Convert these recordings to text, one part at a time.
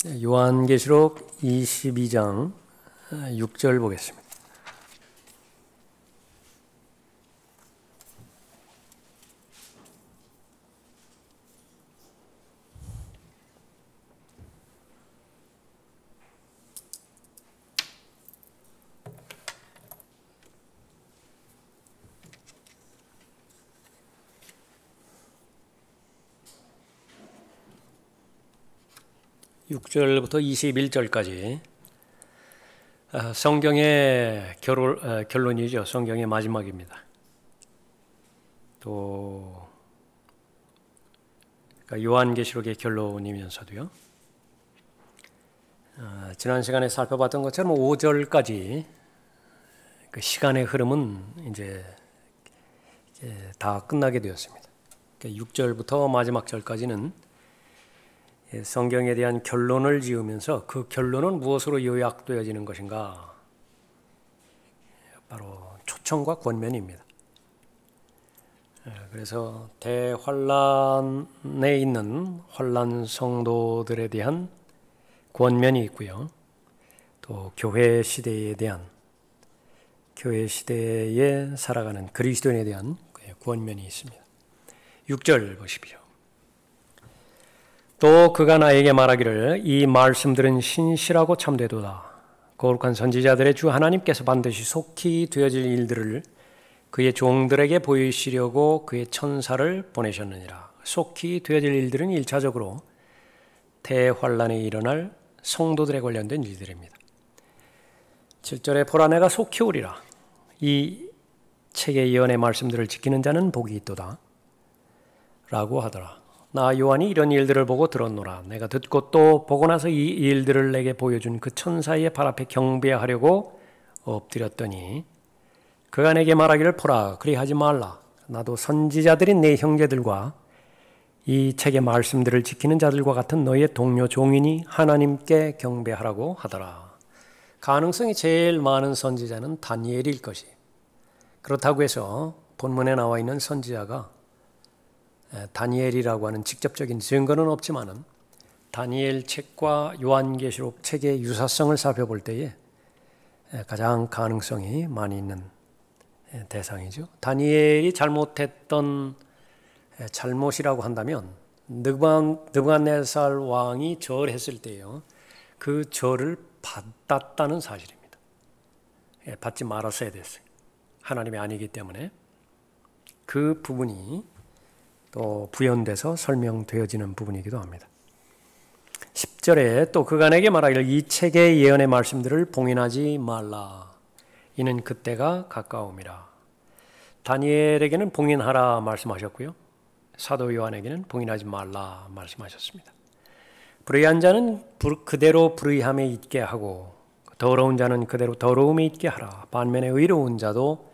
요한계시록 22장 6절 보겠습니다. (6절부터) (21절까지) 성경의 결론이죠. 성경의 마지막입니다. 또 그러니까 요한계시록의 결론이면서도요. 지난 시간에 살펴봤던 것처럼 5절까지 그 시간의 흐름은 이제 다 끝나게 되었습니다. 6절부터 마지막 절까지는 성경에 대한 결론을 지으면서 그 결론은 무엇으로 요약되어지는 것인가? 바로 초청과 권면입니다. 그래서 대환란에 있는 환란 성도들에 대한 권면이 있고요. 또 교회 시대에 대한, 교회 시대에 살아가는 그리스도인에 대한 권면이 있습니다. 6절 보십시오. 또 그가 나에게 말하기를 이 말씀들은 신실하고 참되도다. 거룩한 선지자들의 주 하나님께서 반드시 속히 되어질 일들을 그의 종들에게 보이시려고 그의 천사를 보내셨느니라. 속히 되어질 일들은 1차적으로 대환란에 일어날 성도들에 관련된 일들입니다. 7절에 보라 내가 속히 오리라. 이 책의 예언의 말씀들을 지키는 자는 복이 있도다. 라고 하더라. 나 요한이 이런 일들을 보고 들었노라. 내가 듣고 또 보고 나서 이 일들을 내게 보여준 그 천사의 발 앞에 경배하려고 엎드렸더니 그가 내게 말하기를 보라 그리하지 말라. 나도 선지자들인 내 형제들과 이 책의 말씀들을 지키는 자들과 같은 너희의 동료 종이니 하나님께 경배하라고 하더라. 가능성이 제일 많은 선지자는 다니엘일 것이. 그렇다고 해서 본문에 나와 있는 선지자가 다니엘이라고 하는 직접적인 증거는 없지만은 다니엘 책과 요한계시록 책의 유사성을 살펴볼 때에 가장 가능성이 많이 있는 대상이죠. 다니엘이 잘못했던 잘못이라고 한다면 느부갓네살 왕이 절했을 때요. 그 절을 받았다는 사실입니다. 받지 말았어야 됐어요. 하나님이 아니기 때문에 그 부분이 또 부연돼서 설명되어지는 부분이기도 합니다. 10절에 또 그가 내게 말하기를 이 책의 예언의 말씀들을 봉인하지 말라. 이는 그때가 가까움이라. 다니엘에게는 봉인하라 말씀하셨고요. 사도 요한에게는 봉인하지 말라 말씀하셨습니다. 불의한 자는 그대로 불의함에 있게 하고 더러운 자는 그대로 더러움에 있게 하라. 반면에 의로운 자도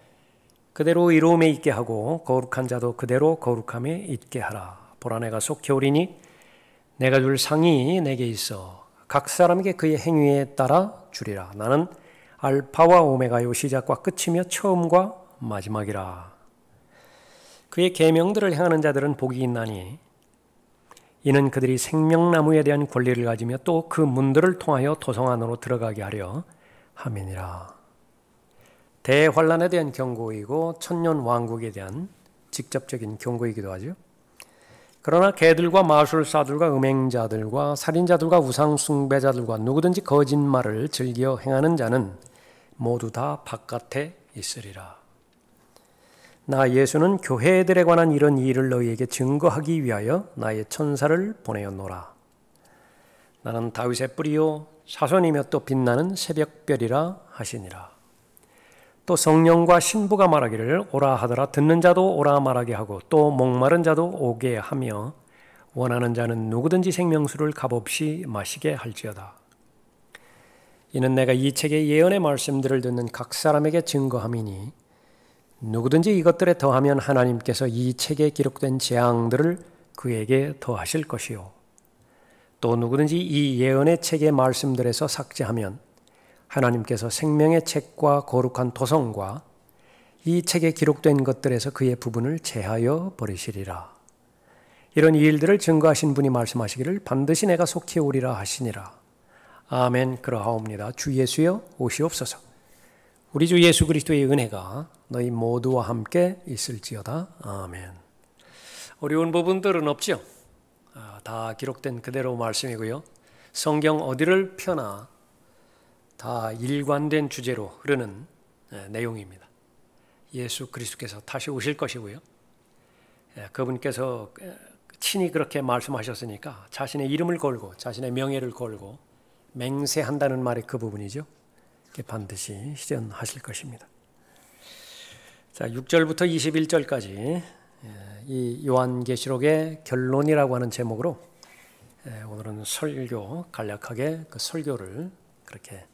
그대로 의로움에 있게 하고 거룩한 자도 그대로 거룩함에 있게 하라. 보라 내가 속히 오리니 내가 줄 상이 내게 있어 각 사람에게 그의 행위에 따라 주리라. 나는 알파와 오메가요 시작과 끝이며 처음과 마지막이라. 그의 계명들을 행하는 자들은 복이 있나니 이는 그들이 생명나무에 대한 권리를 가지며 또 그 문들을 통하여 도성 안으로 들어가게 하려 함이니라. 대환란에 대한 경고이고 천년 왕국에 대한 직접적인 경고이기도 하죠. 그러나 개들과 마술사들과 음행자들과 살인자들과 우상숭배자들과 누구든지 거짓말을 즐겨 행하는 자는 모두 다 바깥에 있으리라. 나 예수는 교회들에 관한 이런 일을 너희에게 증거하기 위하여 나의 천사를 보내었노라. 나는 다윗의 뿌리요 사손이며 또 빛나는 새벽별이라 하시니라. 또 성령과 신부가 말하기를 오라 하더라. 듣는 자도 오라 말하게 하고 또 목마른 자도 오게 하며 원하는 자는 누구든지 생명수를 값없이 마시게 할지어다. 이는 내가 이 책의 예언의 말씀들을 듣는 각 사람에게 증거함이니 누구든지 이것들에 더하면 하나님께서 이 책에 기록된 재앙들을 그에게 더하실 것이요. 또 누구든지 이 예언의 책의 말씀들에서 삭제하면 하나님께서 생명의 책과 거룩한 도성과 이 책에 기록된 것들에서 그의 부분을 제하여 버리시리라. 이런 일들을 증거하신 분이 말씀하시기를 반드시 내가 속히 오리라 하시니라. 아멘. 그러하옵니다. 주 예수여 오시옵소서. 우리 주 예수 그리스도의 은혜가 너희 모두와 함께 있을지어다. 아멘. 어려운 부분들은 없죠. 다 기록된 그대로 말씀이고요. 성경 어디를 펴나 다 일관된 주제로 흐르는 내용입니다. 예수 그리스도께서 다시 오실 것이고요. 그분께서 친히 그렇게 말씀하셨으니까 자신의 이름을 걸고 자신의 명예를 걸고 맹세한다는 말이 그 부분이죠. 반드시 실현하실 것입니다. 자, 6절부터 21절까지 이 요한계시록의 결론이라고 하는 제목으로 오늘은 설교, 간략하게 그 설교를 그렇게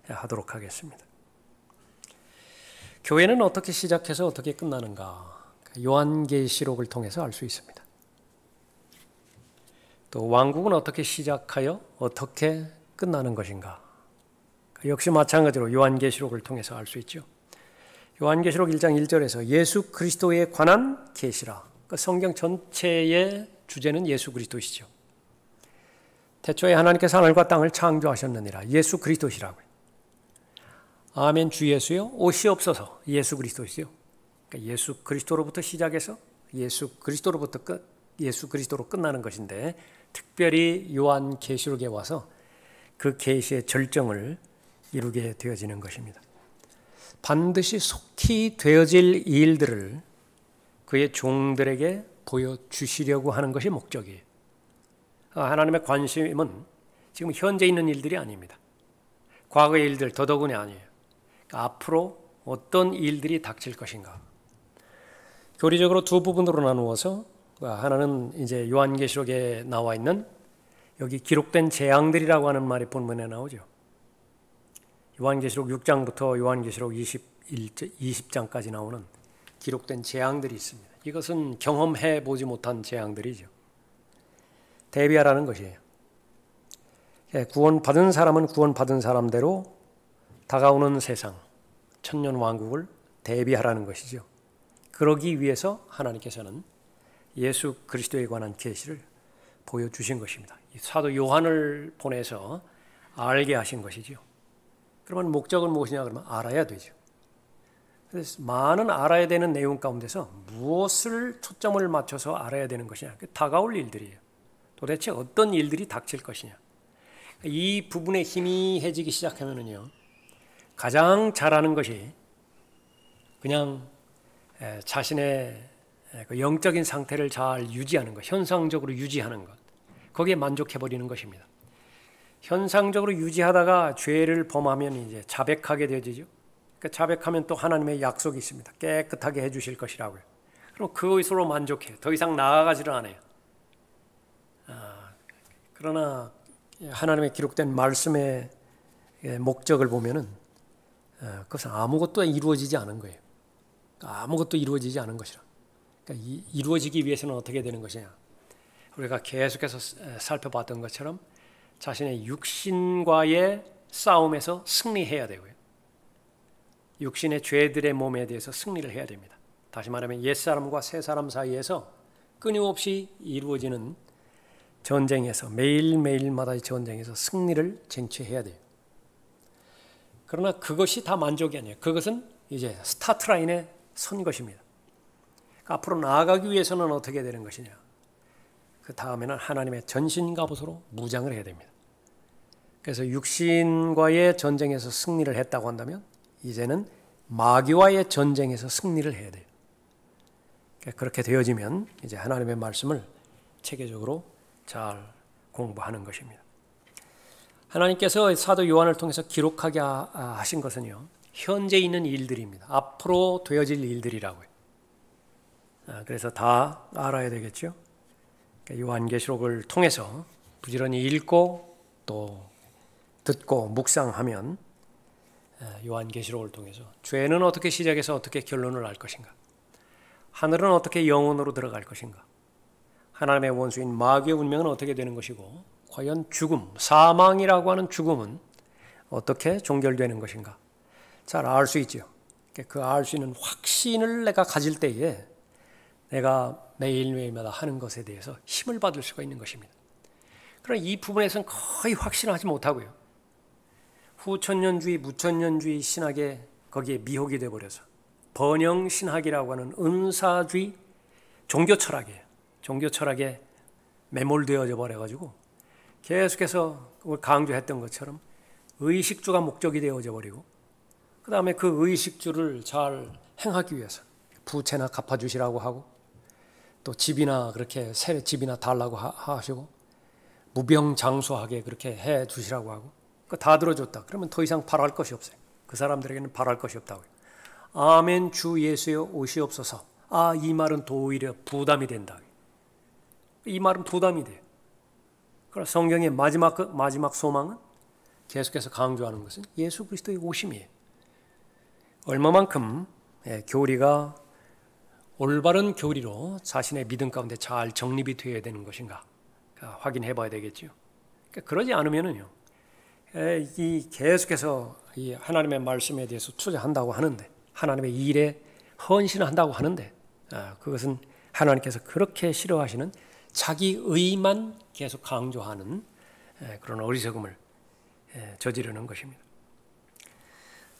하도록 하겠습니다. 교회는 어떻게 시작해서 어떻게 끝나는가? 요한계시록을 통해서 알 수 있습니다. 또 왕국은 어떻게 시작하여 어떻게 끝나는 것인가? 역시 마찬가지로 요한계시록을 통해서 알 수 있죠. 요한계시록 1장 1절에서 예수 그리스도에 관한 계시라. 성경 전체의 주제는 예수 그리스도시죠. 태초에 하나님께서 하늘과 땅을 창조하셨느니라. 예수 그리스도시라고요. 아멘. 주 예수요 오시옵소서. 예수 그리스도시죠. 그러니까 예수 그리스도로부터 시작해서 예수 그리스도로 끝나는 것인데, 특별히 요한계시록에 와서 그 계시의 절정을 이루게 되어지는 것입니다. 반드시 속히 되어질 일들을 그의 종들에게 보여주시려고 하는 것이 목적이에요. 하나님의 관심은 지금 현재 있는 일들이 아닙니다. 과거의 일들 더더군이 아니에요. 그러니까 앞으로 어떤 일들이 닥칠 것인가. 교리적으로 두 부분으로 나누어서 하나는 이제 요한계시록에 나와 있는 여기 기록된 재앙들이라고 하는 말이 본문에 나오죠. 요한계시록 6장부터 요한계시록 20장까지 나오는 기록된 재앙들이 있습니다. 이것은 경험해 보지 못한 재앙들이죠. 대비하라는 것이에요. 구원받은 사람은 구원받은 사람대로 다가오는 세상, 천년 왕국을 대비하라는 것이죠. 그러기 위해서 하나님께서는 예수 그리스도에 관한 계시를 보여주신 것입니다. 사도 요한을 보내서 알게 하신 것이죠. 그러면 목적은 무엇이냐 그러면 알아야 되죠. 그래서 많은 알아야 되는 내용 가운데서 무엇을 초점을 맞춰서 알아야 되는 것이냐. 다가올 일들이에요. 도대체 어떤 일들이 닥칠 것이냐. 이 부분에 희미해지기 시작하면요, 가장 잘하는 것이 그냥 자신의 그 영적인 상태를 잘 유지하는 것, 현상적으로 유지하는 것, 거기에 만족해버리는 것입니다. 현상적으로 유지하다가 죄를 범하면 이제 자백하게 되어지죠. 그러니까 자백하면 또 하나님의 약속이 있습니다. 깨끗하게 해주실 것이라고요. 그럼 그것으로 만족해요. 더 이상 나아가지를 않아요. 그러나 하나님의 기록된 말씀의 목적을 보면은 그것은 아무것도 이루어지지 않은 거예요. 아무것도 이루어지지 않은 것이라. 그러니까 이루어지기 위해서는 어떻게 되는 것이냐. 우리가 계속해서 살펴봤던 것처럼 자신의 육신과의 싸움에서 승리해야 되고요. 육신의 죄들의 몸에 대해서 승리를 해야 됩니다. 다시 말하면 옛사람과 새사람 사이에서 끊임없이 이루어지는 전쟁에서 매일매일마다의 전쟁에서 승리를 쟁취해야 돼요. 그러나 그것이 다 만족이 아니에요. 그것은 이제 스타트 라인에 선 것입니다. 그러니까 앞으로 나아가기 위해서는 어떻게 되는 것이냐. 그 다음에는 하나님의 전신갑옷으로 무장을 해야 됩니다. 그래서 육신과의 전쟁에서 승리를 했다고 한다면 이제는 마귀와의 전쟁에서 승리를 해야 돼요. 그렇게 되어지면 이제 하나님의 말씀을 체계적으로 잘 공부하는 것입니다. 하나님께서 사도 요한을 통해서 기록하게 하신 것은요, 현재 있는 일들입니다. 앞으로 되어질 일들이라고요. 그래서 다 알아야 되겠죠. 요한계시록을 통해서 부지런히 읽고 또 듣고 묵상하면 요한계시록을 통해서 죄는 어떻게 시작해서 어떻게 결론을 알 것인가, 하늘은 어떻게 영원으로 들어갈 것인가, 하나님의 원수인 마귀의 운명은 어떻게 되는 것이고, 과연 죽음, 사망이라고 하는 죽음은 어떻게 종결되는 것인가 잘 알 수 있죠. 그 알 수 있는 확신을 내가 가질 때에 내가 매일매일마다 하는 것에 대해서 힘을 받을 수가 있는 것입니다. 그러나 이 부분에서는 거의 확신하지 못하고요, 후천년주의, 무천년주의 신학에 거기에 미혹이 되어버려서 번영신학이라고 하는 은사주의 종교 철학에 매몰되어져 버려가지고 계속해서 강조했던 것처럼 의식주가 목적이 되어져 버리고 그 다음에 그 의식주를 잘 행하기 위해서 부채나 갚아주시라고 하고 또 집이나 그렇게 새 집이나 달라고 하시고 무병장수하게 그렇게 해 주시라고 하고 그 다 들어줬다. 그러면 더 이상 바랄 것이 없어요. 그 사람들에게는 바랄 것이 없다고요. 아멘 주 예수여 오시옵소서. 이 말은 또 오히려 부담이 된다. 이 말은 부담이 돼요. 그래서 성경의 마지막 소망은 계속해서 강조하는 것은 예수 그리스도의 오심이에요. 얼마만큼 교리가 올바른 교리로 자신의 믿음 가운데 잘 정립이 되어야 되는 것인가 확인해 봐야 되겠죠. 그러지 않으면은요, 계속해서 이 하나님의 말씀에 대해서 투자한다고 하는데, 하나님의 일에 헌신한다고 하는데, 그것은 하나님께서 그렇게 싫어하시는 자기 의만 계속 강조하는 그런 어리석음을 저지르는 것입니다.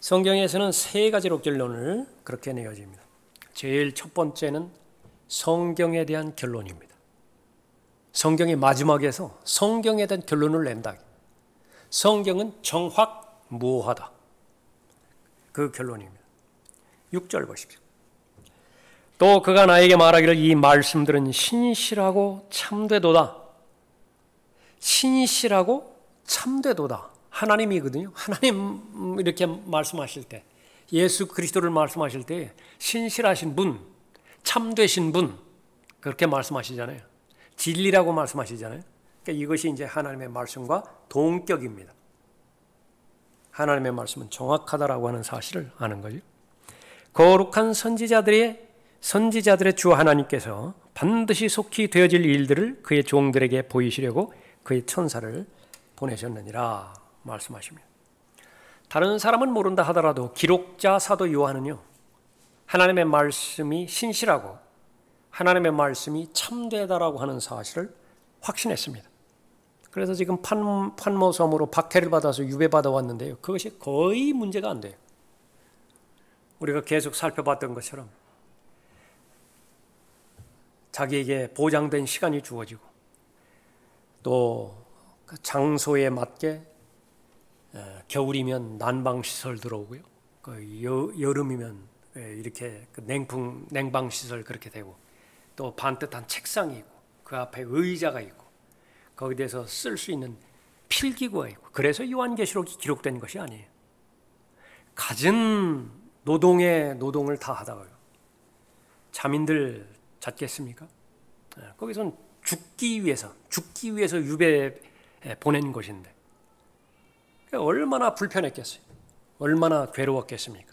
성경에서는 세 가지로 결론을 그렇게 내어집니다. 제일 첫 번째는 성경에 대한 결론입니다. 성경의 마지막에서 성경에 대한 결론을 낸다. 성경은 정확무오하다. 그 결론입니다. 6절 보십시오. 또 그가 나에게 말하기를 이 말씀들은 신실하고 참되도다. 신실하고 참되도다. 하나님이거든요. 하나님 이렇게 말씀하실 때, 예수 그리스도를 말씀하실 때 신실하신 분, 참되신 분 그렇게 말씀하시잖아요. 진리라고 말씀하시잖아요. 그러니까 이것이 이제 하나님의 말씀과 동격입니다. 하나님의 말씀은 정확하다라고 하는 사실을 아는 거죠. 거룩한 선지자들의 주 하나님께서 반드시 속히 되어질 일들을 그의 종들에게 보이시려고 그의 천사를 보내셨느니라 말씀하십니다. 다른 사람은 모른다 하더라도 기록자 사도 요한은요, 하나님의 말씀이 신실하고 하나님의 말씀이 참되다라고 하는 사실을 확신했습니다. 그래서 지금 판모섬으로 박해를 받아서 유배받아 왔는데요, 그것이 거의 문제가 안 돼요. 우리가 계속 살펴봤던 것처럼 자기에게 보장된 시간이 주어지고 또 그 장소에 맞게 겨울이면 난방시설 들어오고요, 여름이면 이렇게 냉방시설 그렇게 되고 또 반듯한 책상이 있고 그 앞에 의자가 있고 거기에 대해서 쓸 수 있는 필기구가 있고, 그래서 요한계시록이 기록된 것이 아니에요. 갖은 노동을 다 하다가요, 자민들 잤겠습니까? 거기선 죽기 위해서 유배 보낸 것인데 얼마나 불편했겠어요. 얼마나 괴로웠겠습니까?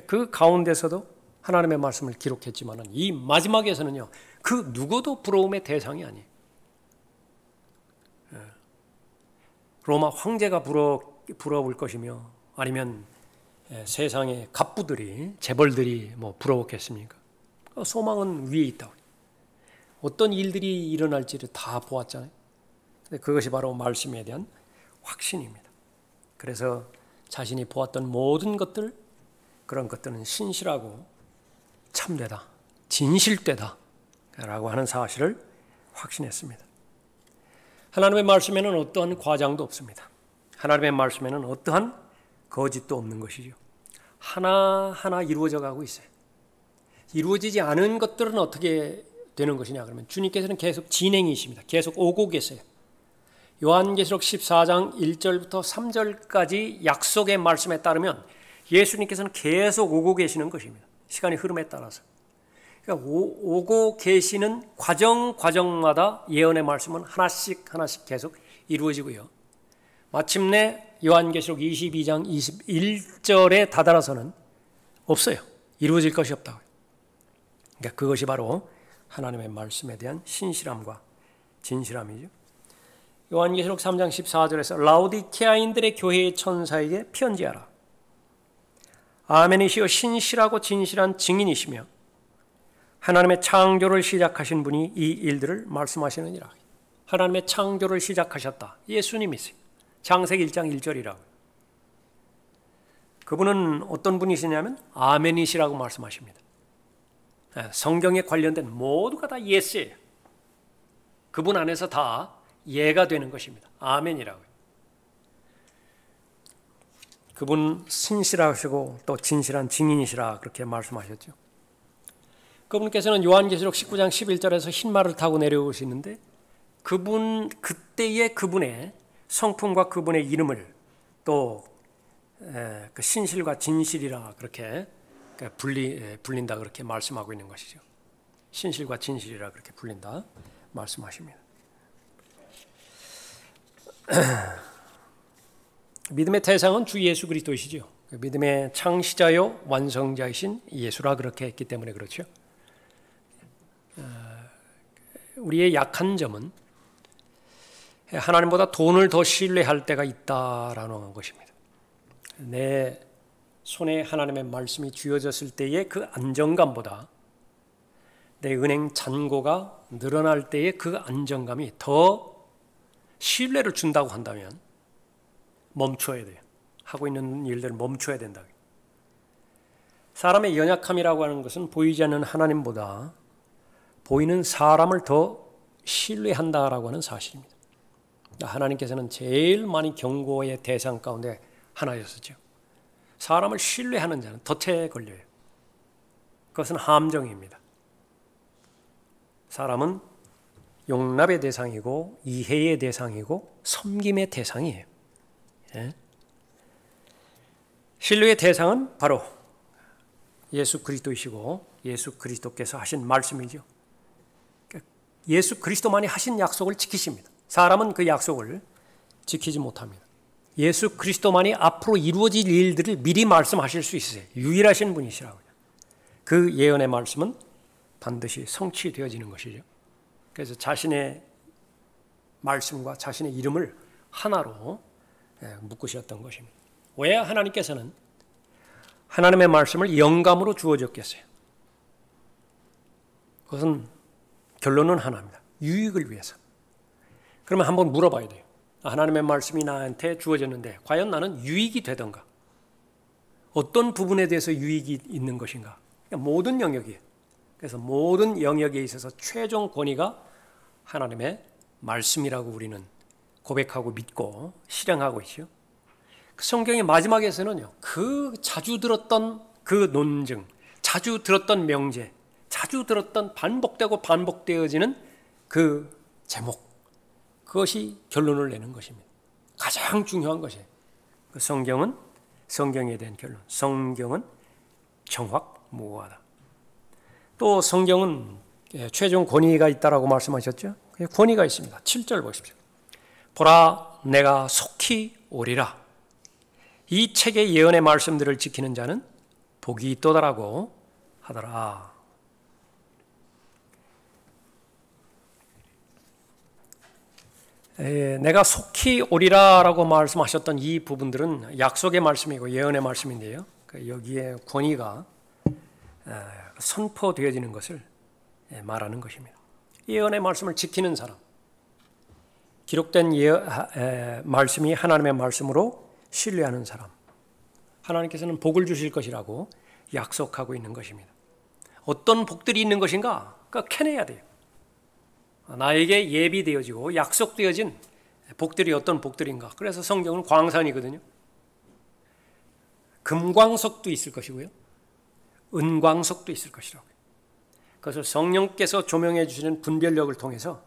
그 가운데서도 하나님의 말씀을 기록했지만 이 마지막에서는요, 그 누구도 부러움의 대상이 아니에요. 로마 황제가 부러울 것이며 아니면 세상의 갑부들이, 재벌들이 부러웠겠습니까? 소망은 위에 있다고. 어떤 일들이 일어날지를 다 보았잖아요. 근데 그것이 바로 말씀에 대한 확신입니다. 그래서 자신이 보았던 모든 것들, 그런 것들은 신실하고 참되다, 진실되다 라고 하는 사실을 확신했습니다. 하나님의 말씀에는 어떠한 과장도 없습니다. 하나님의 말씀에는 어떠한 거짓도 없는 것이죠. 하나하나 이루어져 가고 있어요. 이루어지지 않은 것들은 어떻게 되는 것이냐 그러면 주님께서는 계속 진행이십니다. 계속 오고 계세요. 요한계시록 14장 1절부터 3절까지 약속의 말씀에 따르면 예수님께서는 계속 오고 계시는 것입니다. 시간의 흐름에 따라서. 그러니까 오고 계시는 과정마다 예언의 말씀은 하나씩 계속 이루어지고요. 마침내 요한계시록 22장 21절에 다다라서는 없어요. 이루어질 것이 없다고요. 그러니까 그것이 바로 하나님의 말씀에 대한 신실함과 진실함이죠. 요한계시록 3장 14절에서 라오디케아인들의 교회의 천사에게 편지하라. 아멘이시여 신실하고 진실한 증인이시며 하나님의 창조를 시작하신 분이 이 일들을 말씀하시느니라. 하나님의 창조를 시작하셨다. 예수님이세요. 창세기 1장 1절이라고. 그분은 어떤 분이시냐면 아멘이시라고 말씀하십니다. 성경에 관련된 모두가 다 예스예요. 그분 안에서 다 예가 되는 것입니다. 아멘이라고요. 그분 신실하시고 또 진실한 증인이시라 그렇게 말씀하셨죠. 그분께서는 요한계시록 19장 11절에서 흰말을 타고 내려오시는데 그때의 그분의 성품과 그분의 이름을 또 그 신실과 진실이라 그렇게 불린다 그렇게 말씀하고 있는 것이죠. 신실과 진실이라 그렇게 불린다 말씀하십니다. 믿음의 대상은 주 예수 그리스도이시죠. 믿음의 창시자요 완성자이신 예수라 그렇게 했기 때문에 그렇죠. 우리의 약한 점은 하나님보다 돈을 더 신뢰할 때가 있다라는 것입니다. 내 손에 하나님의 말씀이 쥐어졌을 때의 그 안정감보다 내 은행 잔고가 늘어날 때의 그 안정감이 더 신뢰를 준다고 한다면 멈춰야 돼요. 하고 있는 일들을 멈춰야 된다. 사람의 연약함이라고 하는 것은 보이지 않는 하나님보다 보이는 사람을 더 신뢰한다라고 하는 사실입니다. 하나님께서는 제일 많이 경고의 대상 가운데 하나였었죠. 사람을 신뢰하는 자는 덫에 걸려요. 그것은 함정입니다. 사람은 용납의 대상이고 이해의 대상이고 섬김의 대상이에요. 예? 신뢰의 대상은 바로 예수 그리스도이시고 예수 그리스도께서 하신 말씀이죠. 예수 그리스도만이 하신 약속을 지키십니다. 사람은 그 약속을 지키지 못합니다. 예수 그리스도만이 앞으로 이루어질 일들을 미리 말씀하실 수 있으세요. 유일하신 분이시라고요. 그 예언의 말씀은 반드시 성취되어지는 것이죠. 그래서 자신의 말씀과 자신의 이름을 하나로 묶으셨던 것입니다. 왜 하나님께서는 하나님의 말씀을 영감으로 주어졌겠어요? 그것은 결론은 하나입니다. 유익을 위해서. 그러면 한번 물어봐야 돼요. 하나님의 말씀이 나한테 주어졌는데 과연 나는 유익이 되던가? 어떤 부분에 대해서 유익이 있는 것인가? 모든 영역이에요. 그래서 모든 영역에 있어서 최종 권위가 하나님의 말씀이라고 우리는 고백하고 믿고 실행하고 있죠. 그 성경의 마지막에서는요, 그 자주 들었던 그 논증, 자주 들었던 명제, 자주 들었던 반복되고 반복되어지는 그 제목, 그것이 결론을 내는 것입니다. 가장 중요한 것이에요. 그 성경은 성경에 대한 결론, 성경은 정확무오하다. 또 성경은 최종 권위가 있다라고 말씀하셨죠. 권위가 있습니다. 7절 보십시오. 보라, 내가 속히 오리라. 이 책의 예언의 말씀들을 지키는 자는 복이 있도다라고 하더라. 내가 속히 오리라라고 말씀하셨던 이 부분들은 약속의 말씀이고 예언의 말씀인데요. 여기에 권위가 선포되어지는 것을 말하는 것입니다. 예언의 말씀을 지키는 사람, 기록된 말씀이 하나님의 말씀으로 신뢰하는 사람, 하나님께서는 복을 주실 것이라고 약속하고 있는 것입니다. 어떤 복들이 있는 것인가? 그러니까 캐내야 돼요. 나에게 예비되어지고 약속되어진 복들이 어떤 복들인가? 그래서 성경은 광산이거든요. 금광석도 있을 것이고요, 은광석도 있을 것이라고요. 그것을 성령께서 조명해 주시는 분별력을 통해서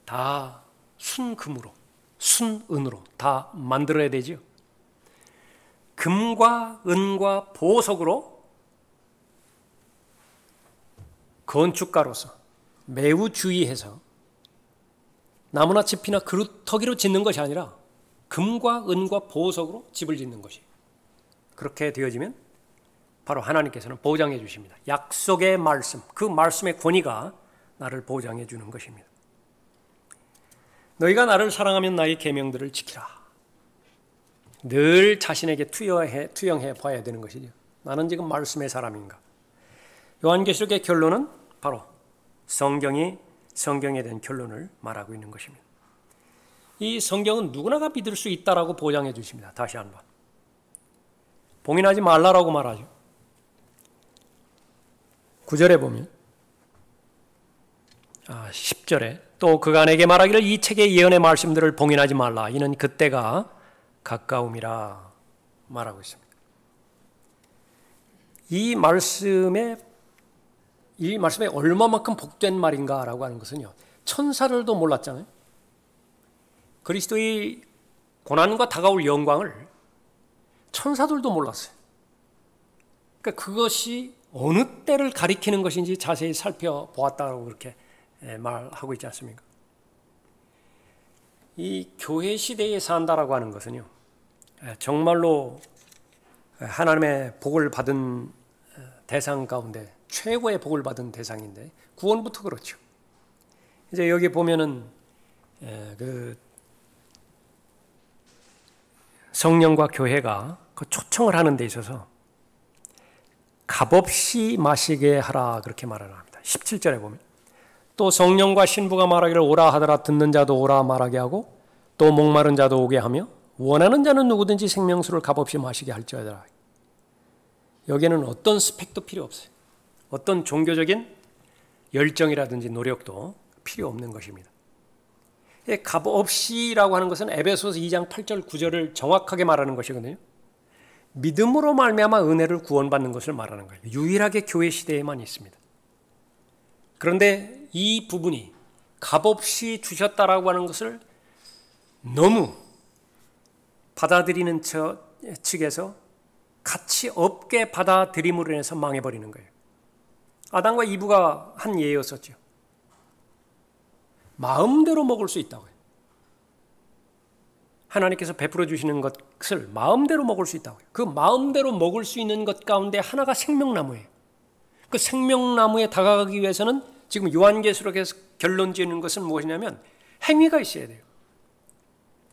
다 순금으로, 순은으로 다 만들어야 되죠. 금과 은과 보석으로 건축가로서 매우 주의해서 나무나 짚이나 그루터기로 짓는 것이 아니라 금과 은과 보석으로 집을 짓는 것이, 그렇게 되어지면 바로 하나님께서는 보장해 주십니다. 약속의 말씀, 그 말씀의 권위가 나를 보장해 주는 것입니다. 너희가 나를 사랑하면 나의 계명들을 지키라. 늘 자신에게 투영해 봐야 되는 것이죠. 나는 지금 말씀의 사람인가? 요한계시록의 결론은 바로 성경에 대한 결론을 말하고 있는 것입니다. 이 성경은 누구나가 믿을 수 있다라고 보장해 주십니다. 다시 한번. 봉인하지 말라라고 말하죠. 9절에 보면 10절에 또 그가 내게 말하기를 이 책의 예언의 말씀들을 봉인하지 말라. 이는 그때가 가까움이라 말하고 있습니다. 이 말씀에 얼마만큼 복된 말인가라고 하는 것은요. 천사들도 몰랐잖아요. 그리스도의 고난과 다가올 영광을 천사들도 몰랐어요. 그러니까 그것이 어느 때를 가리키는 것인지 자세히 살펴보았다고 그렇게 말하고 있지 않습니까? 이 교회 시대에 산다라고 하는 것은요. 정말로 하나님의 복을 받은 대상 가운데 최고의 복을 받은 대상인데 구원부터 그렇죠. 이제 여기 보면은 그 성령과 교회가 그 초청을 하는 데 있어서 값없이 마시게 하라 그렇게 말을 합니다. 17절에 보면 또 성령과 신부가 말하기를 오라 하더라 듣는 자도 오라 말하게 하고 또 목마른 자도 오게 하며 원하는 자는 누구든지 생명수를 값없이 마시게 할지어다. 여기에는 어떤 스펙도 필요 없어요. 어떤 종교적인 열정이라든지 노력도 필요 없는 것입니다. 값없이라고 하는 것은 에베소서 2장 8절 9절을 정확하게 말하는 것이거든요. 믿음으로 말미암아 은혜를 구원받는 것을 말하는 거예요. 유일하게 교회 시대에만 있습니다. 그런데 이 부분이 값없이 주셨다라고 하는 것을 너무 받아들이는 측에서 가치 없게 받아들임으로 인해서 망해버리는 거예요. 아담과 이브가 한 예였었죠. 마음대로 먹을 수 있다고요. 하나님께서 베풀어 주시는 것을 마음대로 먹을 수 있다고요. 그 마음대로 먹을 수 있는 것 가운데 하나가 생명나무예요. 그 생명나무에 다가가기 위해서는 지금 요한계시록에서 결론 지는 것은 무엇이냐면 행위가 있어야 돼요.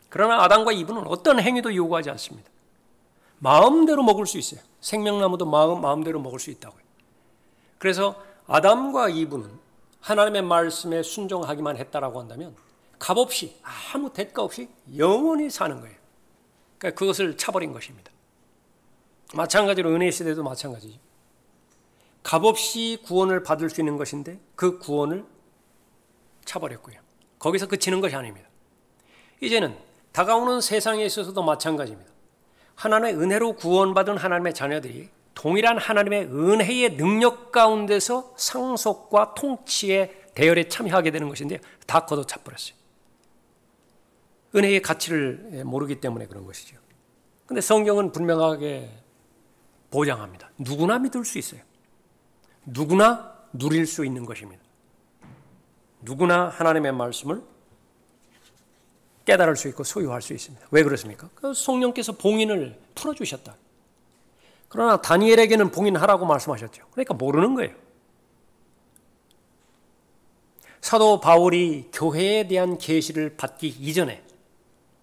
그러나 아담과 이브는 어떤 행위도 요구하지 않습니다. 마음대로 먹을 수 있어요. 생명나무도 마음대로 먹을 수 있다고요. 그래서 아담과 이브는 하나님의 말씀에 순종하기만 했다라고 한다면 값없이 아무 대가 없이 영원히 사는 거예요. 그러니까 그것을 차버린 것입니다. 마찬가지로 은혜 시대도 마찬가지죠. 값없이 구원을 받을 수 있는 것인데 그 구원을 차버렸고요. 거기서 그치는 것이 아닙니다. 이제는 다가오는 세상에 있어서도 마찬가지입니다. 하나님의 은혜로 구원받은 하나님의 자녀들이 동일한 하나님의 은혜의 능력 가운데서 상속과 통치의 대열에 참여하게 되는 것인데 다 걷어차버렸어요. 은혜의 가치를 모르기 때문에 그런 것이죠. 그런데 성경은 분명하게 보장합니다. 누구나 믿을 수 있어요. 누구나 누릴 수 있는 것입니다. 누구나 하나님의 말씀을 깨달을 수 있고 소유할 수 있습니다. 왜 그렇습니까? 성령께서 봉인을 풀어주셨다. 그러나 다니엘에게는 봉인하라고 말씀하셨죠. 그러니까 모르는 거예요. 사도 바울이 교회에 대한 계시를 받기 이전에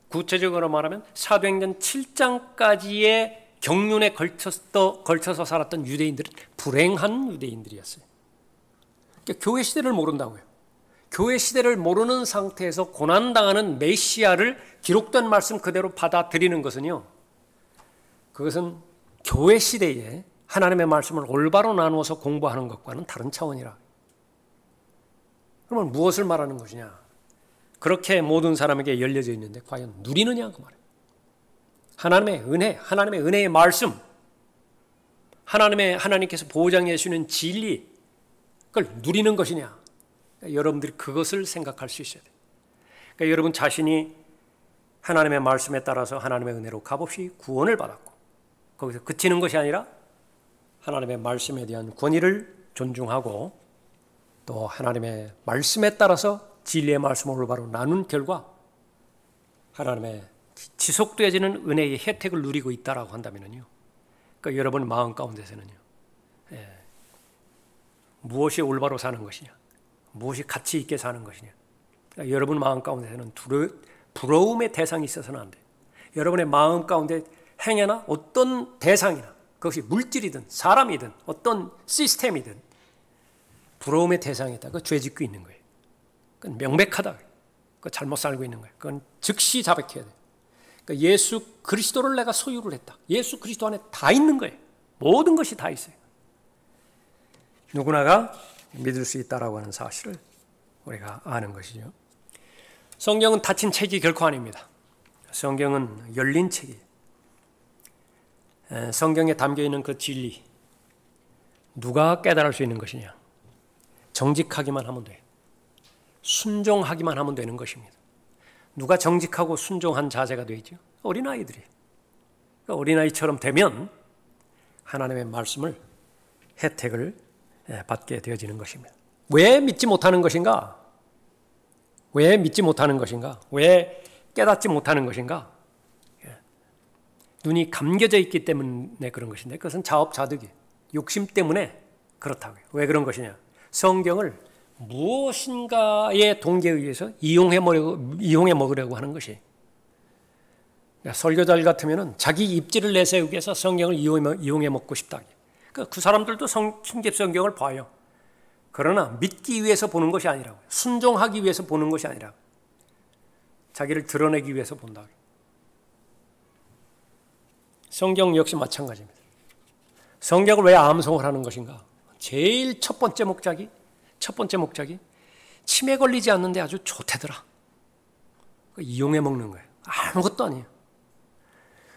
구체적으로 말하면 사도행전 7장까지의 경륜에 걸쳐서 살았던 유대인들은 불행한 유대인들이었어요. 그러니까 교회 시대를 모른다고요. 교회 시대를 모르는 상태에서 고난당하는 메시아를 기록된 말씀 그대로 받아들이는 것은요. 그것은 교회 시대에 하나님의 말씀을 올바로 나누어서 공부하는 것과는 다른 차원이라. 그러면 무엇을 말하는 것이냐? 그렇게 모든 사람에게 열려져 있는데 과연 누리느냐 그 말이에요. 하나님의 은혜, 하나님의 은혜의 말씀, 하나님께서 보장해 주시는 진리, 그걸 누리는 것이냐? 그러니까 여러분들이 그것을 생각할 수 있어야 돼요. 그러니까 여러분 자신이 하나님의 말씀에 따라서 하나님의 은혜로 값없이 구원을 받았고 거기서 그치는 것이 아니라 하나님의 말씀에 대한 권위를 존중하고 또 하나님의 말씀에 따라서 진리의 말씀을 올바로 나눈 결과 하나님의 지속되어지는 은혜의 혜택을 누리고 있다라고 한다면요. 그러니까 여러분 마음 가운데서는요. 무엇이 올바로 사는 것이냐, 무엇이 가치 있게 사는 것이냐. 그러니까 여러분 마음 가운데서는 부러움의 대상이 있어서는 안 돼요. 여러분의 마음 가운데 행여나 어떤 대상이나 그것이 물질이든 사람이든 어떤 시스템이든 부러움의 대상이 있다가 죄 짓고 있는 거예요. 그건 명백하다. 그 잘못 살고 있는 거예요. 그건 즉시 자백해야 돼요. 그러니까 예수 그리스도를 내가 소유를 했다. 예수 그리스도 안에 다 있는 거예요. 모든 것이 다 있어요. 누구나가 믿을 수 있다라고 하는 사실을 우리가 아는 것이죠. 성경은 닫힌 책이 결코 아닙니다. 성경은 열린 책이에요. 성경에 담겨있는 그 진리, 누가 깨달을 수 있는 것이냐? 정직하기만 하면 돼요. 순종하기만 하면 되는 것입니다. 누가 정직하고 순종한 자세가 되죠? 어린아이들이. 어린아이처럼 되면 하나님의 말씀을, 혜택을 받게 되어지는 것입니다. 왜 믿지 못하는 것인가? 왜 믿지 못하는 것인가? 왜 깨닫지 못하는 것인가? 눈이 감겨져 있기 때문에 그런 것인데, 그것은 자업자득이에요. 욕심 때문에 그렇다고요. 왜 그런 것이냐? 성경을 무엇인가의 동기에 의해서 이용해 먹으려고 하는 것이. 그러니까 설교자 같으면 자기 입지를 내세우기 위해서 성경을 이용해 먹고 싶다. 그 사람들도 성경을 봐요. 그러나 믿기 위해서 보는 것이 아니라고요. 순종하기 위해서 보는 것이 아니라 자기를 드러내기 위해서 본다. 성경 역시 마찬가지입니다. 성경을 왜 암송을 하는 것인가? 제일 첫 번째 목적이 치매 걸리지 않는데 아주 좋대더라. 이용해 먹는 거예요. 아무것도 아니에요.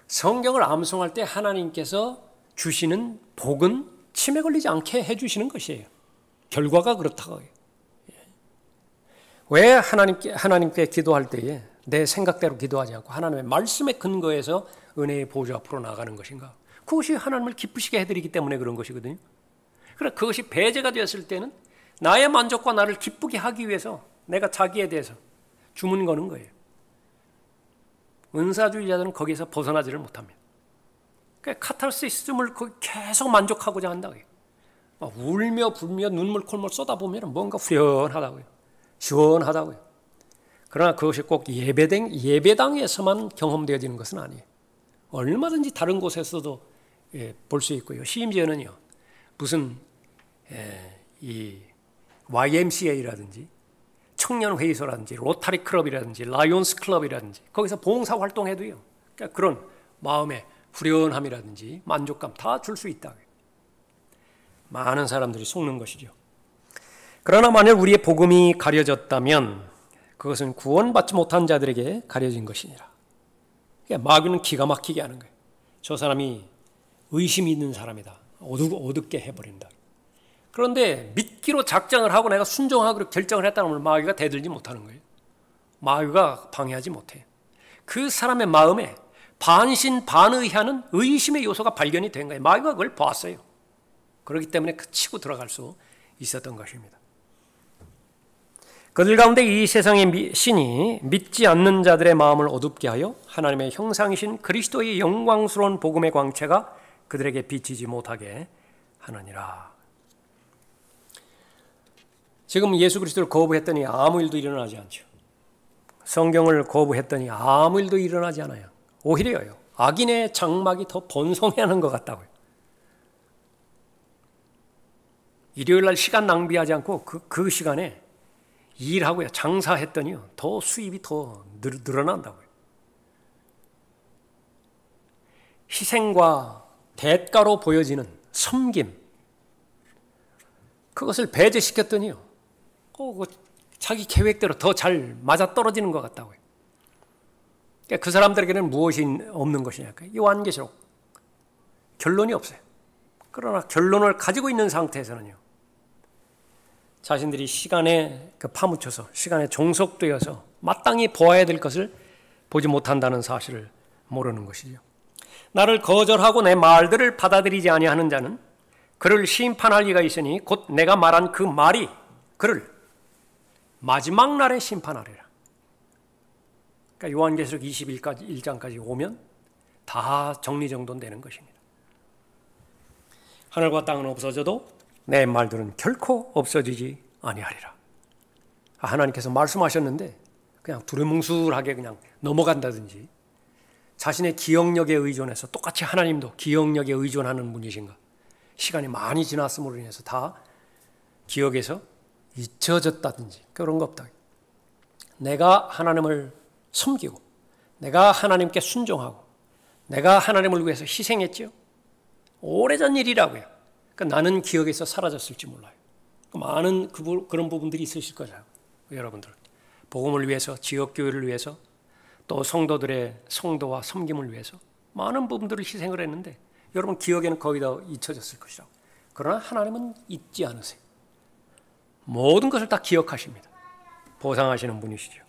성경을 암송할 때 하나님께서 주시는 복은 치매 걸리지 않게 해주시는 것이에요. 결과가 그렇다고 해요. 왜 하나님께 기도할 때에 내 생각대로 기도하지 않고 하나님의 말씀에 근거해서 은혜의 보좌 앞으로 나가는 것인가? 그것이 하나님을 기쁘시게 해드리기 때문에 그런 것이거든요. 그러나 그것이 배제가 되었을 때는 나의 만족과 나를 기쁘게 하기 위해서 내가 자기에 대해서 주문 거는 거예요. 은사주의자들은 거기서 벗어나지를 못합니다. 그러니까 카타르시즘을 계속 만족하고자 한다고요. 울며 불며 눈물 콧물 쏟아보면 뭔가 후련하다고요. 시원하다고요. 그러나 그것이 꼭 예배당에서만 경험되어지는 것은 아니에요. 얼마든지 다른 곳에서도 볼 수 있고요. 심지어는요, 무슨 이 YMCA라든지 청년회의소라든지 로타리 클럽이라든지 라이온스 클럽이라든지 거기서 봉사활동해도요, 그러니까 그런 마음의 후련함이라든지 만족감 다 줄 수 있다. 많은 사람들이 속는 것이죠. 그러나 만일 우리의 복음이 가려졌다면 그것은 구원받지 못한 자들에게 가려진 것이니라. 그러니까 마귀는 기가 막히게 하는 거예요. 저 사람이 의심이 있는 사람이다. 어둡게 해버린다. 그런데 믿기로 작정을 하고 내가 순종하기로 결정을 했다면 마귀가 대들지 못하는 거예요. 마귀가 방해하지 못해요. 그 사람의 마음에 반신반의하는 의심의 요소가 발견이 된 거예요. 마귀가 그걸 봤어요. 그렇기 때문에 치고 들어갈 수 있었던 것입니다. 그들 가운데 이 세상의 신이 믿지 않는 자들의 마음을 어둡게 하여 하나님의 형상이신 그리스도의 영광스러운 복음의 광채가 그들에게 비치지 못하게 하느니라. 지금 예수 그리스도를 거부했더니 아무 일도 일어나지 않죠. 성경을 거부했더니 아무 일도 일어나지 않아요. 오히려요, 악인의 장막이 더 번성해하는 것 같다고요. 일요일 날 시간 낭비하지 않고 그 시간에 일하고요, 장사했더니요, 더 수입이 더 늘어난다고요. 희생과 대가로 보여지는 섬김, 그것을 배제시켰더니요, 자기 계획대로 더 잘 맞아떨어지는 것 같다고요. 그러니까 그 사람들에게는 무엇이 없는 것이냐? 요한계시록 결론이 없어요. 그러나 결론을 가지고 있는 상태에서는요, 자신들이 시간에 파묻혀서 시간에 종속되어서 마땅히 보아야 될 것을 보지 못한다는 사실을 모르는 것이죠. 나를 거절하고 내 말들을 받아들이지 아니하는 자는 그를 심판할 이가 있으니 곧 내가 말한 그 말이 그를 마지막 날에 심판하리라. 그러니까 요한계시록 21장까지 오면 다 정리정돈되는 것입니다. 하늘과 땅은 없어져도 내 말들은 결코 없어지지 아니하리라. 하나님께서 말씀하셨는데 그냥 두루뭉술하게 그냥 넘어간다든지, 자신의 기억력에 의존해서 똑같이 하나님도 기억력에 의존하는 분이신가, 시간이 많이 지났음으로 인해서 다 기억에서 잊혀졌다든지 그런 거 없다. 내가 하나님을 섬기고 내가 하나님께 순종하고 내가 하나님을 위해서 희생했지요. 오래전 일이라고요. 그러니까 나는 기억에서 사라졌을지 몰라요. 많은 그런 부분들이 있으실 거라고 여러분들. 복음을 위해서, 지역교회를 위해서, 또 성도들의 성도와 섬김을 위해서 많은 부분들을 희생을 했는데 여러분 기억에는 거의 다 잊혀졌을 것이라고. 그러나 하나님은 잊지 않으세요. 모든 것을 다 기억하십니다. 보상하시는 분이시죠.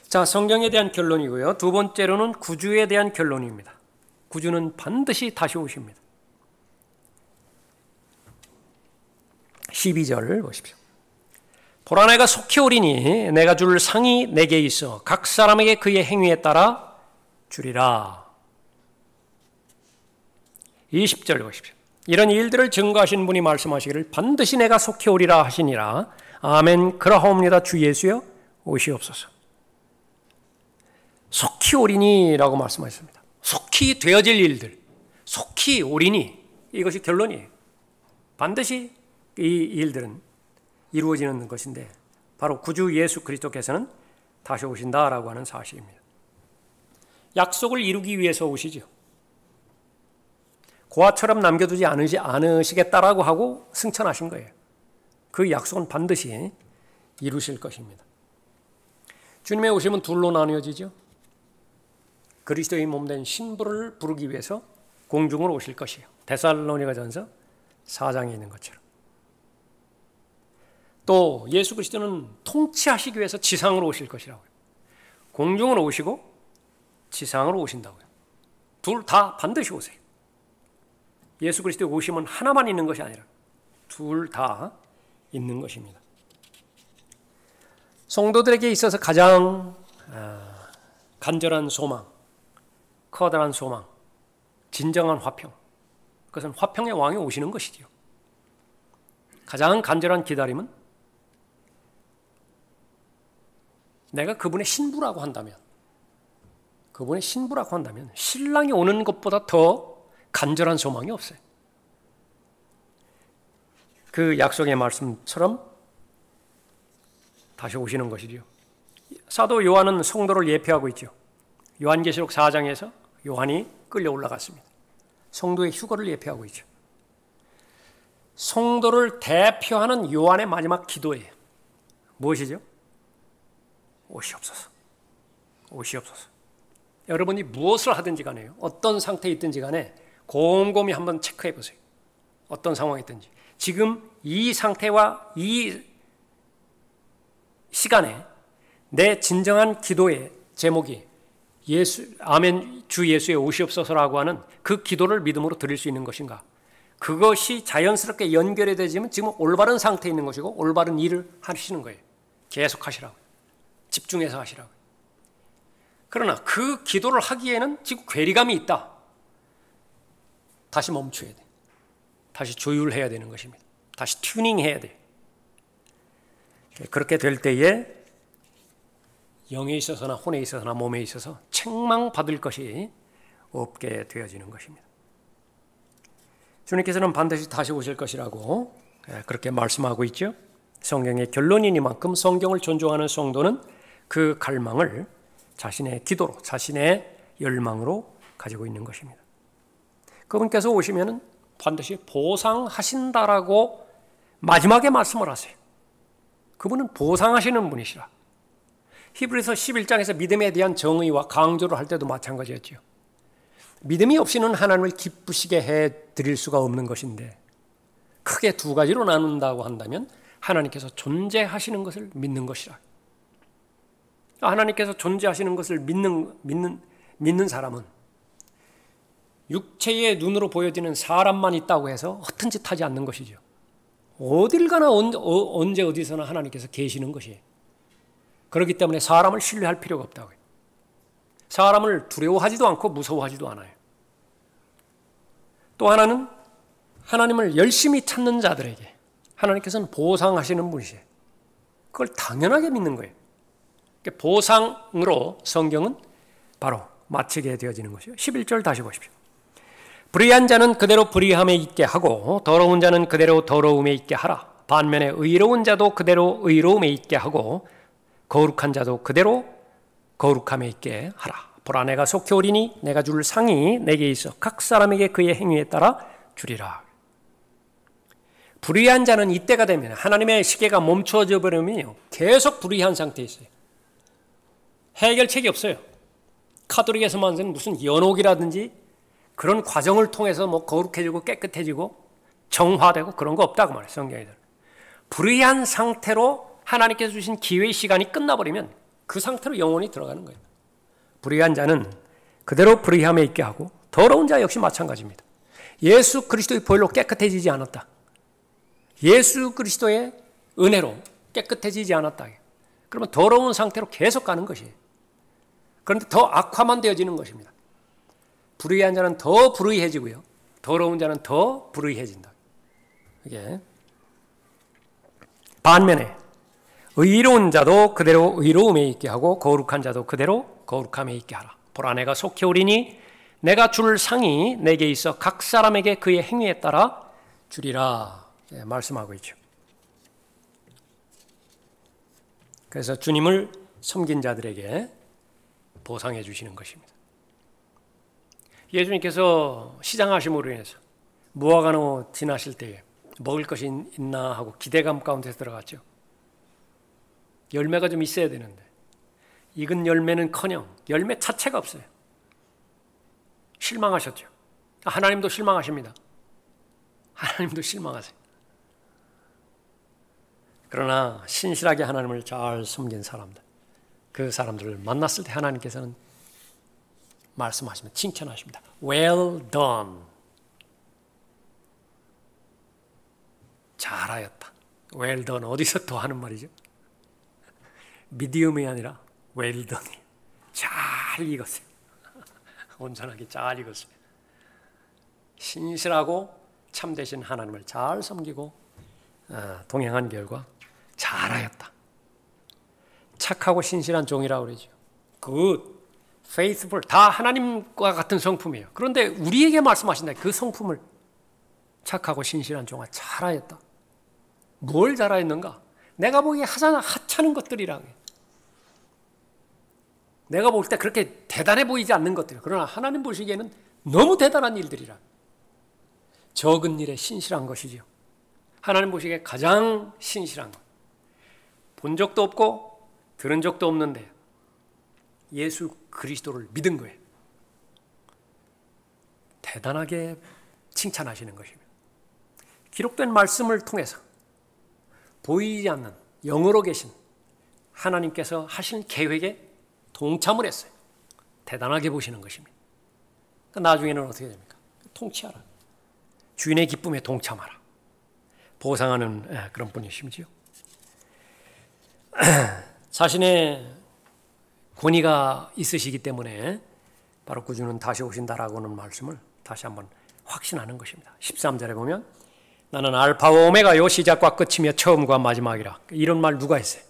자, 성경에 대한 결론이고요. 두 번째로는 구주에 대한 결론입니다. 구주는 반드시 다시 오십니다. 12절 보십시오. 보라 내가 속히 오리니 내가 줄 상이 내게 있어 각 사람에게 그의 행위에 따라 주리라. 20절 보십시오. 이런 일들을 증거하신 분이 말씀하시기를 반드시 내가 속히 오리라 하시니라. 아멘. 그러하옵니다. 주 예수여 오시옵소서. 속히 오리니라고 말씀하셨습니다. 속히 되어질 일들, 속히 오리니, 이것이 결론이에요. 반드시 이 일들은 이루어지는 것인데 바로 구주 예수 그리스도께서는 다시 오신다라고 하는 사실입니다. 약속을 이루기 위해서 오시죠. 고아처럼 남겨두지 않으시겠다라고 하고 승천하신 거예요. 그 약속은 반드시 이루실 것입니다. 주님의 오심은 둘로 나뉘어지죠. 그리스도의 몸된 신부를 부르기 위해서 공중으로 오실 것이에요. 데살로니가전서 4장에 있는 것처럼. 또 예수 그리스도는 통치하시기 위해서 지상으로 오실 것이라고요. 공중으로 오시고 지상으로 오신다고요. 둘 다 반드시 오세요. 예수 그리스도의 오심은 하나만 있는 것이 아니라 둘 다 있는 것입니다. 성도들에게 있어서 가장 간절한 소망, 커다란 소망, 진정한 화평, 그것은 화평의 왕이 오시는 것이지요. 가장 간절한 기다림은 내가 그분의 신부라고 한다면 신랑이 오는 것보다 더 간절한 소망이 없어요. 그 약속의 말씀처럼 다시 오시는 것이지요. 사도 요한은 성도를 예표하고 있죠. 요한계시록 4장에서 요한이 끌려 올라갔습니다. 성도의 휴거를 예표하고 있죠. 성도를 대표하는 요한의 마지막 기도예요. 무엇이죠? 오시옵소서. 오시옵소서. 여러분이 무엇을 하든지 간에요. 어떤 상태에 있든지 간에 곰곰이 한번 체크해 보세요. 어떤 상황에 있든지. 지금 이 상태와 이 시간에 내 진정한 기도의 제목이 아멘 주 예수의 오시옵소서라고 하는 그 기도를 믿음으로 드릴 수 있는 것인가? 그것이 자연스럽게 연결이 되지만 지금 올바른 상태에 있는 것이고 올바른 일을 하시는 거예요. 계속 하시라고. 집중해서 하시라고. 그러나 그 기도를 하기에는 지금 괴리감이 있다. 다시 멈춰야 돼. 다시 조율해야 되는 것입니다. 다시 튜닝해야 돼. 그렇게 될 때에 영에 있어서나 혼에 있어서나 몸에 있어서 책망받을 것이 없게 되어지는 것입니다. 주님께서는 반드시 다시 오실 것이라고 그렇게 말씀하고 있죠. 성경의 결론이니만큼 성경을 존중하는 성도는 그 갈망을 자신의 기도로, 자신의 열망으로 가지고 있는 것입니다. 그분께서 오시면 반드시 보상하신다라고 마지막에 말씀을 하세요. 그분은 보상하시는 분이시라. 히브리서 11장에서 믿음에 대한 정의와 강조를 할 때도 마찬가지였죠. 믿음이 없이는 하나님을 기쁘시게 해드릴 수가 없는 것인데 크게 두 가지로 나눈다고 한다면 하나님께서 존재하시는 것을 믿는 것이라. 하나님께서 존재하시는 것을 믿는 사람은 육체의 눈으로 보여지는 사람만 있다고 해서 허튼 짓 하지 않는 것이죠. 어딜 가나 언제 어디서나 하나님께서 계시는 것이에요. 그렇기 때문에 사람을 신뢰할 필요가 없다고요. 사람을 두려워하지도 않고 무서워하지도 않아요. 또 하나는 하나님을 열심히 찾는 자들에게 하나님께서는 보상하시는 분이세요. 그걸 당연하게 믿는 거예요. 보상으로 성경은 바로 마치게 되어지는 것이요. 11절 다시 보십시오. 불의한 자는 그대로 불의함에 있게 하고 더러운 자는 그대로 더러움에 있게 하라. 반면에 의로운 자도 그대로 의로움에 있게 하고 거룩한 자도 그대로 거룩함에 있게 하라. 보라, 내가 속히 오리니 내가 줄 상이 내게 있어 각 사람에게 그의 행위에 따라 주리라. 불의한 자는 이때가 되면, 하나님의 시계가 멈춰져 버리면요, 계속 불의한 상태에 있어요. 해결책이 없어요. 카톨릭에서 만든 무슨 연옥이라든지 그런 과정을 통해서 뭐 거룩해지고 깨끗해지고 정화되고 그런 거 없다고 말해요, 성경에서. 불의한 상태로 하나님께서 주신 기회의 시간이 끝나버리면 그 상태로 영원히 들어가는 거예요. 불의한 자는 그대로 불의함에 있게 하고, 더러운 자 역시 마찬가지입니다. 예수 그리스도의 보혈로 깨끗해지지 않았다. 예수 그리스도의 은혜로 깨끗해지지 않았다. 그러면 더러운 상태로 계속 가는 것이에요. 그런데 더 악화만 되어지는 것입니다. 불의한 자는 더 불의해지고요, 더러운 자는 더 불의해진다. 이게 반면에 의로운 자도 그대로 의로움에 있게 하고 거룩한 자도 그대로 거룩함에 있게 하라. 보라, 내가 속히 오리니 내가 줄 상이 내게 있어 각 사람에게 그의 행위에 따라 주리라. 말씀하고 있죠. 그래서 주님을 섬긴 자들에게 보상해 주시는 것입니다. 예수님께서 시장하심으로 인해서 무화과나무 지나실 때에 먹을 것이 있나 하고 기대감 가운데 들어갔죠. 열매가 좀 있어야 되는데 익은 열매는커녕 열매 자체가 없어요. 실망하셨죠. 하나님도 실망하십니다. 하나님도 실망하세요. 그러나 신실하게 하나님을 잘 섬긴 사람들, 그 사람들을 만났을 때 하나님께서는 말씀하십니다. 칭찬하십니다. Well done. 잘하였다. Well done. 어디서 또 하는 말이죠? 미디움이 아니라 well done. 잘 익었어요. 온전하게 잘 익었어요. 신실하고 참되신 하나님을 잘 섬기고 동행한 결과 잘하였다. 착하고 신실한 종이라고 그러죠. Good, faithful, 다 하나님과 같은 성품이에요. 그런데 우리에게 말씀하신다. 그 성품을 착하고 신실한 종아 잘하였다. 뭘 잘하였는가? 내가 보기에 하찮은 것들이라고 해요. 내가 볼 때 그렇게 대단해 보이지 않는 것들, 그러나 하나님 보시기에는 너무 대단한 일들이라. 적은 일에 신실한 것이죠. 하나님 보시기에 가장 신실한 것. 본 적도 없고 들은 적도 없는데 예수 그리스도를 믿은 거예요. 대단하게 칭찬하시는 것입니다. 기록된 말씀을 통해서 보이지 않는 영으로 계신 하나님께서 하신 계획에 동참을 했어요. 대단하게 보시는 것입니다. 그러니까 나중에는 어떻게 됩니까? 통치하라. 주인의 기쁨에 동참하라. 보상하는 그런 분이시죠. 자신의 권위가 있으시기 때문에 바로 구주는 다시 오신다라고는 말씀을 다시 한번 확신하는 것입니다. 13절에 보면 나는 알파와 오메가요 시작과 끝이며 처음과 마지막이라. 이런 말 누가 했어요?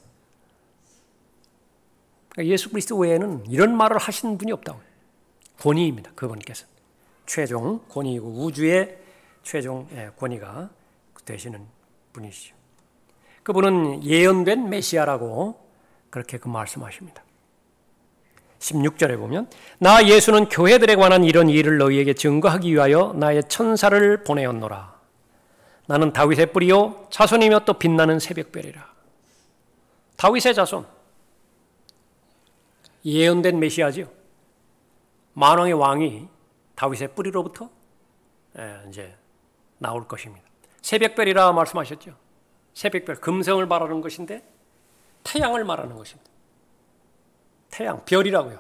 예수 그리스도 외에는 이런 말을 하신 분이 없다고. 권위입니다. 그분께서 최종 권위이고 우주의 최종 권위가 되시는 분이시죠. 그분은 예언된 메시아라고 그렇게 그 말씀하십니다. 16절에 보면 나 예수는 교회들에 관한 이런 일을 너희에게 증거하기 위하여 나의 천사를 보내었노라. 나는 다윗의 뿌리요 자손이며 또 빛나는 새벽별이라. 다윗의 자손, 예언된 메시아죠. 만왕의 왕이 다윗의 뿌리로부터 이제 나올 것입니다. 새벽별이라 말씀하셨죠. 새벽별, 금성을 말하는 것인데 태양을 말하는 것입니다. 태양, 별이라고요.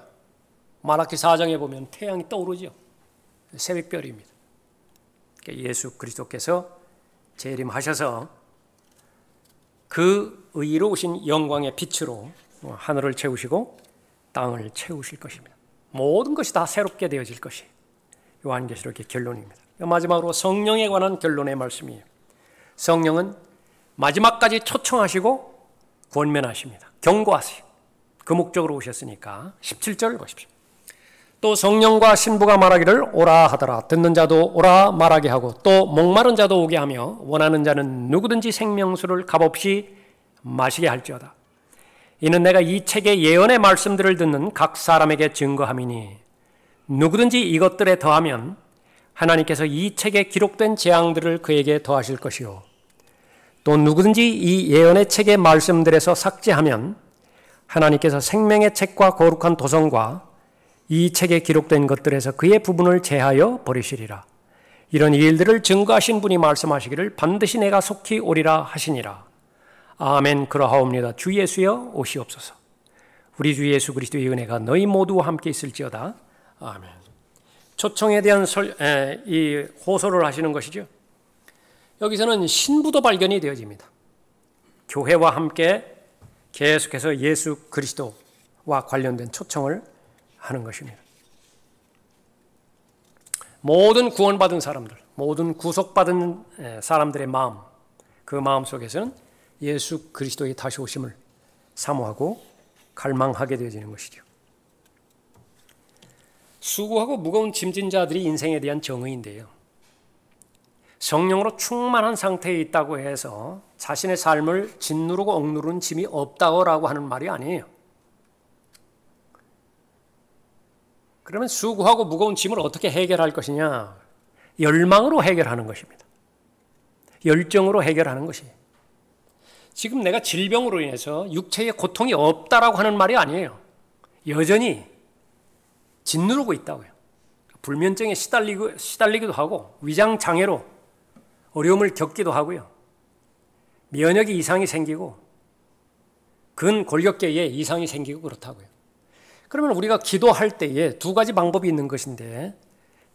마라키 4장에 보면 태양이 떠오르죠. 새벽별입니다. 예수 그리스도께서 재림하셔서 그 의로우신 영광의 빛으로 하늘을 채우시고 땅을 채우실 것입니다. 모든 것이 다 새롭게 되어질 것이 요한계시록의 결론입니다. 마지막으로 성령에 관한 결론의 말씀이에요. 성령은 마지막까지 초청하시고 권면하십니다. 경고하세요. 그 목적으로 오셨으니까 17절을 보십시오. 또 성령과 신부가 말하기를 오라 하더라. 듣는 자도 오라 말하게 하고 또 목마른 자도 오게 하며 원하는 자는 누구든지 생명수를 값없이 마시게 할지어다. 이는 내가 이 책의 예언의 말씀들을 듣는 각 사람에게 증거함이니 누구든지 이것들에 더하면 하나님께서 이 책에 기록된 재앙들을 그에게 더하실 것이요 또 누구든지 이 예언의 책의 말씀들에서 삭제하면 하나님께서 생명의 책과 거룩한 도성과 이 책에 기록된 것들에서 그의 부분을 제하여 버리시리라. 이런 일들을 증거하신 분이 말씀하시기를 반드시 내가 속히 오리라 하시니라. 아멘. 그러하옵니다. 주 예수여 오시옵소서. 우리 주 예수 그리스도의 은혜가 너희 모두와 함께 있을지어다. 아멘. 초청에 대한 이 호소를 하시는 것이죠. 여기서는 신부도 발견이 되어집니다. 교회와 함께 계속해서 예수 그리스도와 관련된 초청을 하는 것입니다. 모든 구원받은 사람들, 모든 구속받은 사람들의 마음, 그 마음 속에서는 예수 그리스도의 다시 오심을 사모하고 갈망하게 되어지는 것이죠. 수고하고 무거운 짐진 자들이 인생에 대한 정의인데요. 성령으로 충만한 상태에 있다고 해서 자신의 삶을 짓누르고 억누르는 짐이 없다고 하는 말이 아니에요. 그러면 수고하고 무거운 짐을 어떻게 해결할 것이냐? 열망으로 해결하는 것입니다. 열정으로 해결하는 것이에요. 지금 내가 질병으로 인해서 육체에 고통이 없다라고 하는 말이 아니에요. 여전히 짓누르고 있다고요. 불면증에 시달리기도 하고 위장장애로 어려움을 겪기도 하고요. 면역이 이상이 생기고 근골격계에 이상이 생기고 그렇다고요. 그러면 우리가 기도할 때에 두 가지 방법이 있는 것인데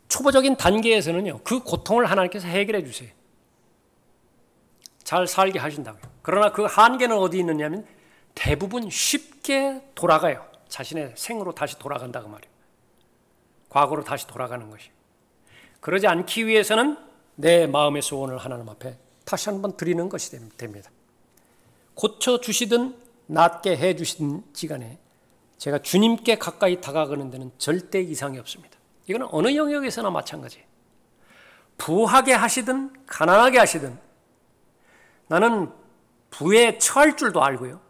초보적인 단계에서는요. 그 고통을 하나님께서 해결해 주세요. 잘 살게 하신다고요. 그러나 그 한계는 어디 있느냐면 대부분 쉽게 돌아가요. 자신의 생으로 다시 돌아간다고 말이에요. 과거로 다시 돌아가는 것이. 그러지 않기 위해서는 내 마음의 소원을 하나님 앞에 다시 한번 드리는 것이 됩니다. 고쳐주시든 낫게 해주시든 지간에 제가 주님께 가까이 다가가는 데는 절대 이상이 없습니다. 이거는 어느 영역에서나 마찬가지예요. 부하게 하시든 가난하게 하시든 나는 부에 처할 줄도 알고요.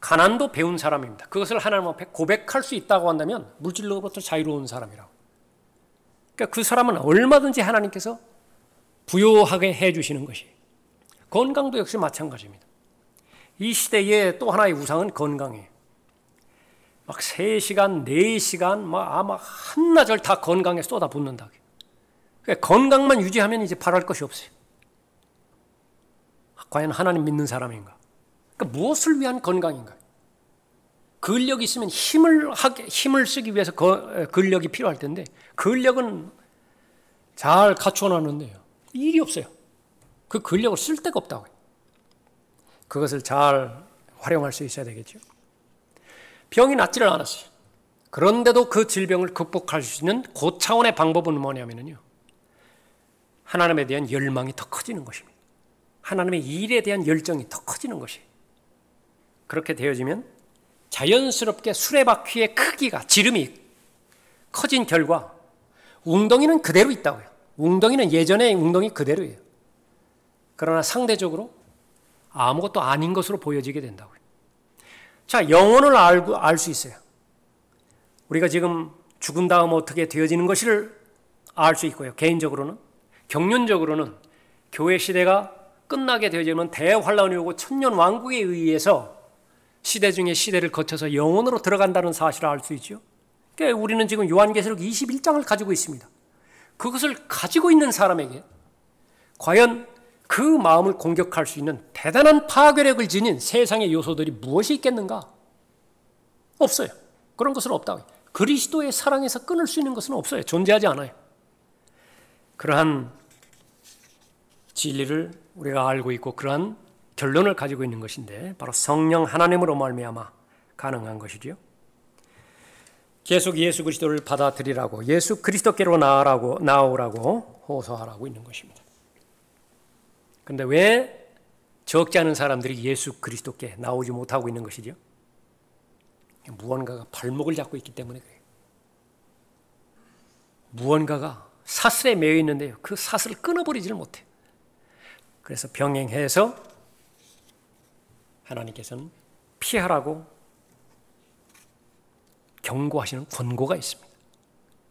가난도 배운 사람입니다. 그것을 하나님 앞에 고백할 수 있다고 한다면 물질로부터 자유로운 사람이라고. 그러니까 그 사람은 얼마든지 하나님께서 부요하게 해주시는 것이. 건강도 역시 마찬가지입니다. 이 시대의 또 하나의 우상은 건강이에요. 막 3시간, 4시간, 막 한나절 다 건강에 쏟아붓는다. 그러니까 건강만 유지하면 이제 바랄 것이 없어요. 과연 하나님 믿는 사람인가? 그러니까 무엇을 위한 건강인가? 근력이 있으면 힘을 쓰기 위해서 근력이 필요할 텐데 근력은 잘 갖춰놨는데요. 일이 없어요. 그 근력을 쓸 데가 없다고요. 그것을 잘 활용할 수 있어야 되겠죠. 병이 낫지를 않았어요. 그런데도 그 질병을 극복할 수 있는 고차원의 방법은 뭐냐면요. 하나님에 대한 열망이 더 커지는 것입니다. 하나님의 일에 대한 열정이 더 커지는 것이에요. 그렇게 되어지면 자연스럽게 수레바퀴의 크기가 지름이 커진 결과 웅덩이는 그대로 있다고요. 웅덩이는 예전의 웅덩이 그대로예요. 그러나 상대적으로 아무것도 아닌 것으로 보여지게 된다고요. 자, 영혼을 알 수 있어요. 우리가 지금 죽은 다음 어떻게 되어지는 것을 알 수 있고요. 개인적으로는, 경륜적으로는 교회 시대가 끝나게 되어지면 대환란이 오고 천년 왕국에 의해서 시대 중에 시대를 거쳐서 영혼으로 들어간다는 사실을 알 수 있죠. 그러니까 우리는 지금 요한계시록 21장을 가지고 있습니다. 그것을 가지고 있는 사람에게 과연 그 마음을 공격할 수 있는 대단한 파괴력을 지닌 세상의 요소들이 무엇이 있겠는가? 없어요. 그런 것은 없다고요. 그리스도의 사랑에서 끊을 수 있는 것은 없어요. 존재하지 않아요. 그러한 진리를 우리가 알고 있고 그러한 결론을 가지고 있는 것인데 바로 성령 하나님으로 말미암아 가능한 것이죠. 계속 예수 그리스도를 받아들이라고 예수 그리스도께로 나오라고 호소하라고 있는 것입니다. 그런데 왜 적지 않은 사람들이 예수 그리스도께 나오지 못하고 있는 것이죠? 무언가가 발목을 잡고 있기 때문에 그래요. 무언가가 사슬에 매여 있는데요. 그 사슬을 끊어버리지를 못해요. 그래서 병행해서 하나님께서는 피하라고 경고하시는 권고가 있습니다.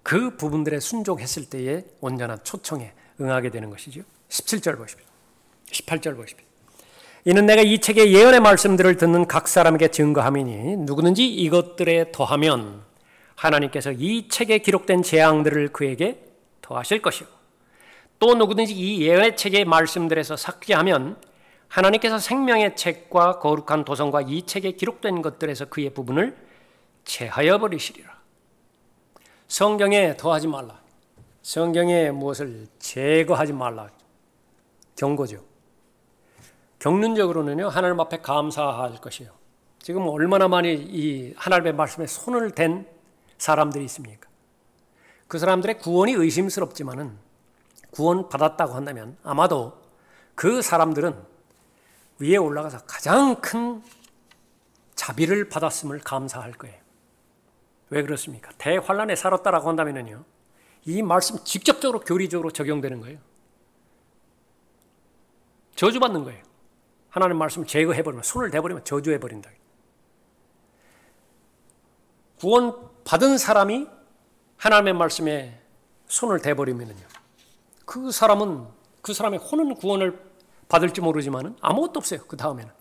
그 부분들에 순종했을 때에 온전한 초청에 응하게 되는 것이죠. 17절 보십시오. 18절 보십시오. 이는 내가 이 책의 예언의 말씀들을 듣는 각 사람에게 증거함이니 누구든지 이것들에 더하면 하나님께서 이 책에 기록된 재앙들을 그에게 더하실 것이고 또 누구든지 이 예언의 책의 말씀들에서 삭제하면 하나님께서 생명의 책과 거룩한 도성과 이 책에 기록된 것들에서 그의 부분을 제하여 버리시리라. 성경에 더하지 말라. 성경에 무엇을 제거하지 말라. 경고죠. 경륜적으로는요, 하나님 앞에 감사할 것이에요. 지금 얼마나 많이 이 하나님의 말씀에 손을 댄 사람들이 있습니까? 그 사람들의 구원이 의심스럽지만은 구원 받았다고 한다면 아마도 그 사람들은 위에 올라가서 가장 큰 자비를 받았음을 감사할 거예요. 왜 그렇습니까? 대환란에 살았다라고 한다면요, 이 말씀 직접적으로 교리적으로 적용되는 거예요. 저주받는 거예요. 하나님 말씀을 제거해버리면, 손을 대버리면 저주해버린다. 구원 받은 사람이 하나님의 말씀에 손을 대버리면요, 그 사람의 혼은 구원을 받을지 모르지만은 아무것도 없어요. 그 다음에는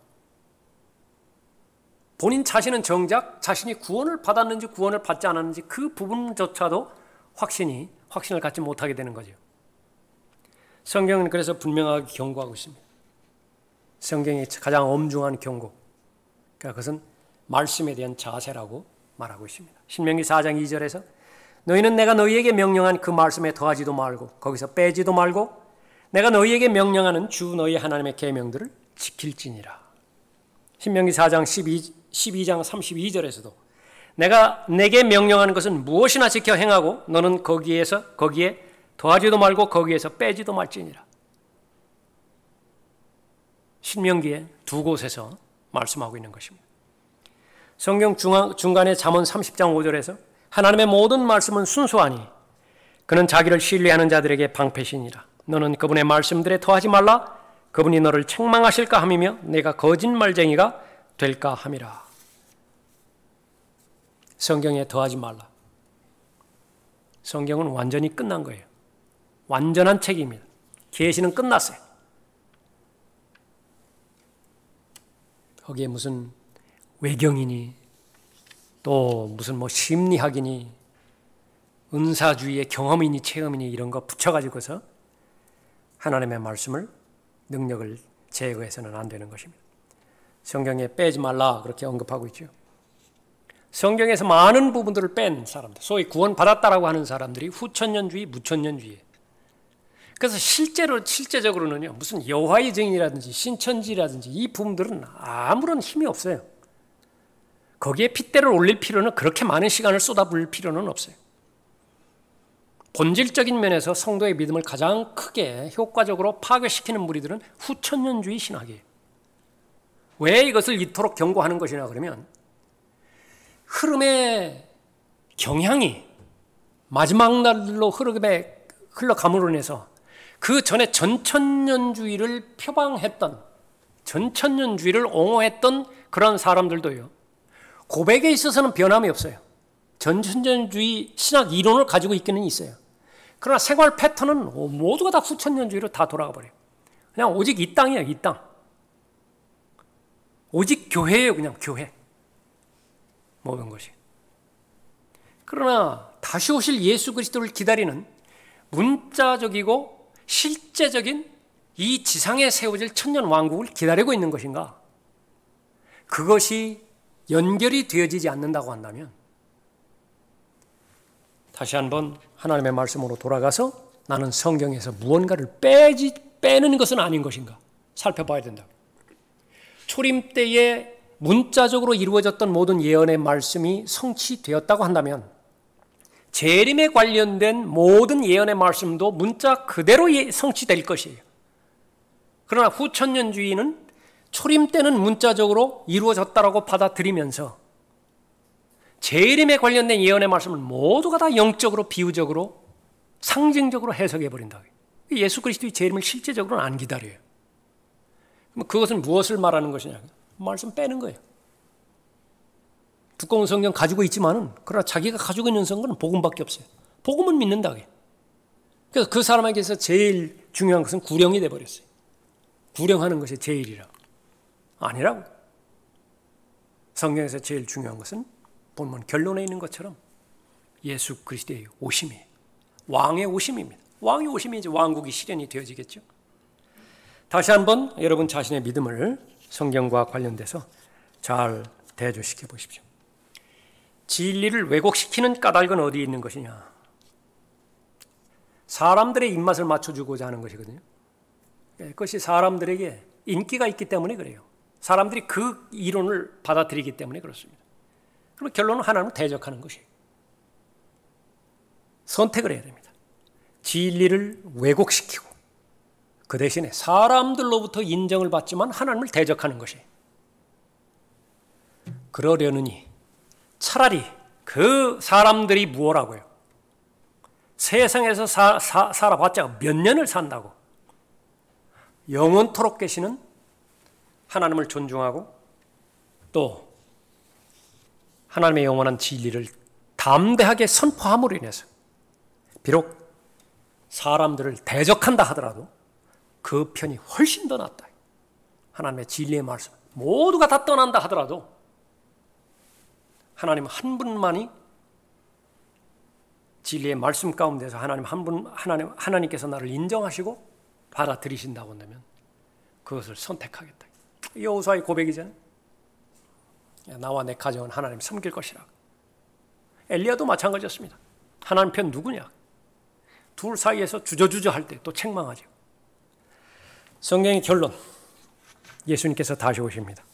본인 자신은 정작 자신이 구원을 받았는지 구원을 받지 않았는지 그 부분조차도 확신을 갖지 못하게 되는 거죠. 성경은 그래서 분명하게 경고하고 있습니다. 성경의 가장 엄중한 경고, 그러니까 그것은 말씀에 대한 자세라고 말하고 있습니다. 신명기 4장 2절에서 너희는 내가 너희에게 명령한 그 말씀에 더하지도 말고 거기서 빼지도 말고 내가 너희에게 명령하는 주 너희 하나님의 계명들을 지킬지니라. 신명기 4장 12장 32절에서도 내가 내게 명령하는 것은 무엇이나 지켜 행하고 너는 거기에 더하지도 말고 거기에서 빼지도 말지니라. 신명기에 두 곳에서 말씀하고 있는 것입니다. 성경 중간에 잠언 30장 5절에서 하나님의 모든 말씀은 순수하니 그는 자기를 신뢰하는 자들에게 방패시니라. 너는 그분의 말씀들에 더하지 말라. 그분이 너를 책망하실까 함이며 내가 거짓말쟁이가 될까 함이라. 성경에 더하지 말라. 성경은 완전히 끝난 거예요. 완전한 책입니다. 계시는 끝났어요. 거기에 무슨 외경이니 또 무슨 심리학이니 은사주의의 경험이니 체험이니 이런 거 붙여가지고서 하나님의 말씀을 능력을 제거해서는 안 되는 것입니다. 성경에 빼지 말라 그렇게 언급하고 있죠. 성경에서 많은 부분들을 뺀 사람들, 소위 구원받았다라고 하는 사람들이 후천년주의, 무천년주의예요. 그래서 실제적으로는요, 무슨 여호와의 증인이라든지 신천지라든지 이 부분들은 아무런 힘이 없어요. 거기에 핏대를 올릴 필요는, 그렇게 많은 시간을 쏟아부을 필요는 없어요. 본질적인 면에서 성도의 믿음을 가장 크게 효과적으로 파괴시키는 무리들은 후천년주의 신학이에요. 왜 이것을 이토록 경고하는 것이냐 그러면 흐름의 경향이 마지막 날로 흘러감으로 인해서 그 전에 전천년주의를 표방했던, 전천년주의를 옹호했던 그런 사람들도요, 고백에 있어서는 변함이 없어요. 전천년주의 신학 이론을 가지고 있기는 있어요. 그러나 생활 패턴은 모두가 다 후천년주의로 다 돌아가 버려요. 그냥 오직 이 땅이에요, 이 땅. 오직 교회예요, 그냥 교회. 모든 것이. 그러나 다시 오실 예수 그리스도를 기다리는 문자적이고 실제적인 이 지상에 세워질 천년 왕국을 기다리고 있는 것인가? 그것이 연결이 되어지지 않는다고 한다면 다시 한번 하나님의 말씀으로 돌아가서 나는 성경에서 무언가를 빼는 것은 아닌 것인가 살펴봐야 된다. 초림 때에 문자적으로 이루어졌던 모든 예언의 말씀이 성취되었다고 한다면 재림에 관련된 모든 예언의 말씀도 문자 그대로 성취될 것이에요. 그러나 후천년주의는 초림 때는 문자적으로 이루어졌다라고 받아들이면서 재림에 관련된 예언의 말씀을 모두가 다 영적으로, 비유적으로, 상징적으로 해석해버린다. 예수 그리스도의 재림을 실제적으로는 안 기다려요. 그것은 무엇을 말하는 것이냐? 말씀 빼는 거예요. 두꺼운 성경 가지고 있지만은 그러나 자기가 가지고 있는 성경은 복음밖에 없어요. 복음은 믿는다. 그래서 그 사람에게서 제일 중요한 것은 구령이 돼버렸어요. 구령하는 것이 제일이라. 아니라고. 성경에서 제일 중요한 것은 본문 결론에 있는 것처럼 예수 그리스도의 오심이에요. 왕의 오심입니다. 왕의 오심이 이제 왕국이 실현이 되어지겠죠. 다시 한번 여러분 자신의 믿음을 성경과 관련돼서 잘 대조시켜 보십시오. 진리를 왜곡시키는 까닭은 어디에 있는 것이냐? 사람들의 입맛을 맞춰주고자 하는 것이거든요. 그것이 사람들에게 인기가 있기 때문에 그래요. 사람들이 그 이론을 받아들이기 때문에 그렇습니다. 그러면 결론은 하나님을 대적하는 것이에요. 선택을 해야 됩니다. 진리를 왜곡시키고 그 대신에 사람들로부터 인정을 받지만 하나님을 대적하는 것이에요. 그러려느니 차라리 그 사람들이 무엇라고요? 세상에서 살아봤자 몇 년을 산다고 영원토록 계시는 하나님을 존중하고 또 하나님의 영원한 진리를 담대하게 선포함으로 인해서 비록 사람들을 대적한다 하더라도 그 편이 훨씬 더 낫다. 하나님의 진리의 말씀 모두가 다 떠난다 하더라도 하나님 한 분만이 진리의 말씀 가운데서 하나님께서 나를 인정하시고 받아들이신다고 한다면 그것을 선택하겠다. 여호수아의 고백이잖아요. 나와 내 가정은 하나님 섬길 것이라. 엘리야도 마찬가지였습니다. 하나님 편 누구냐? 둘 사이에서 주저주저 할 때 또 책망하죠. 성경의 결론, 예수님께서 다시 오십니다.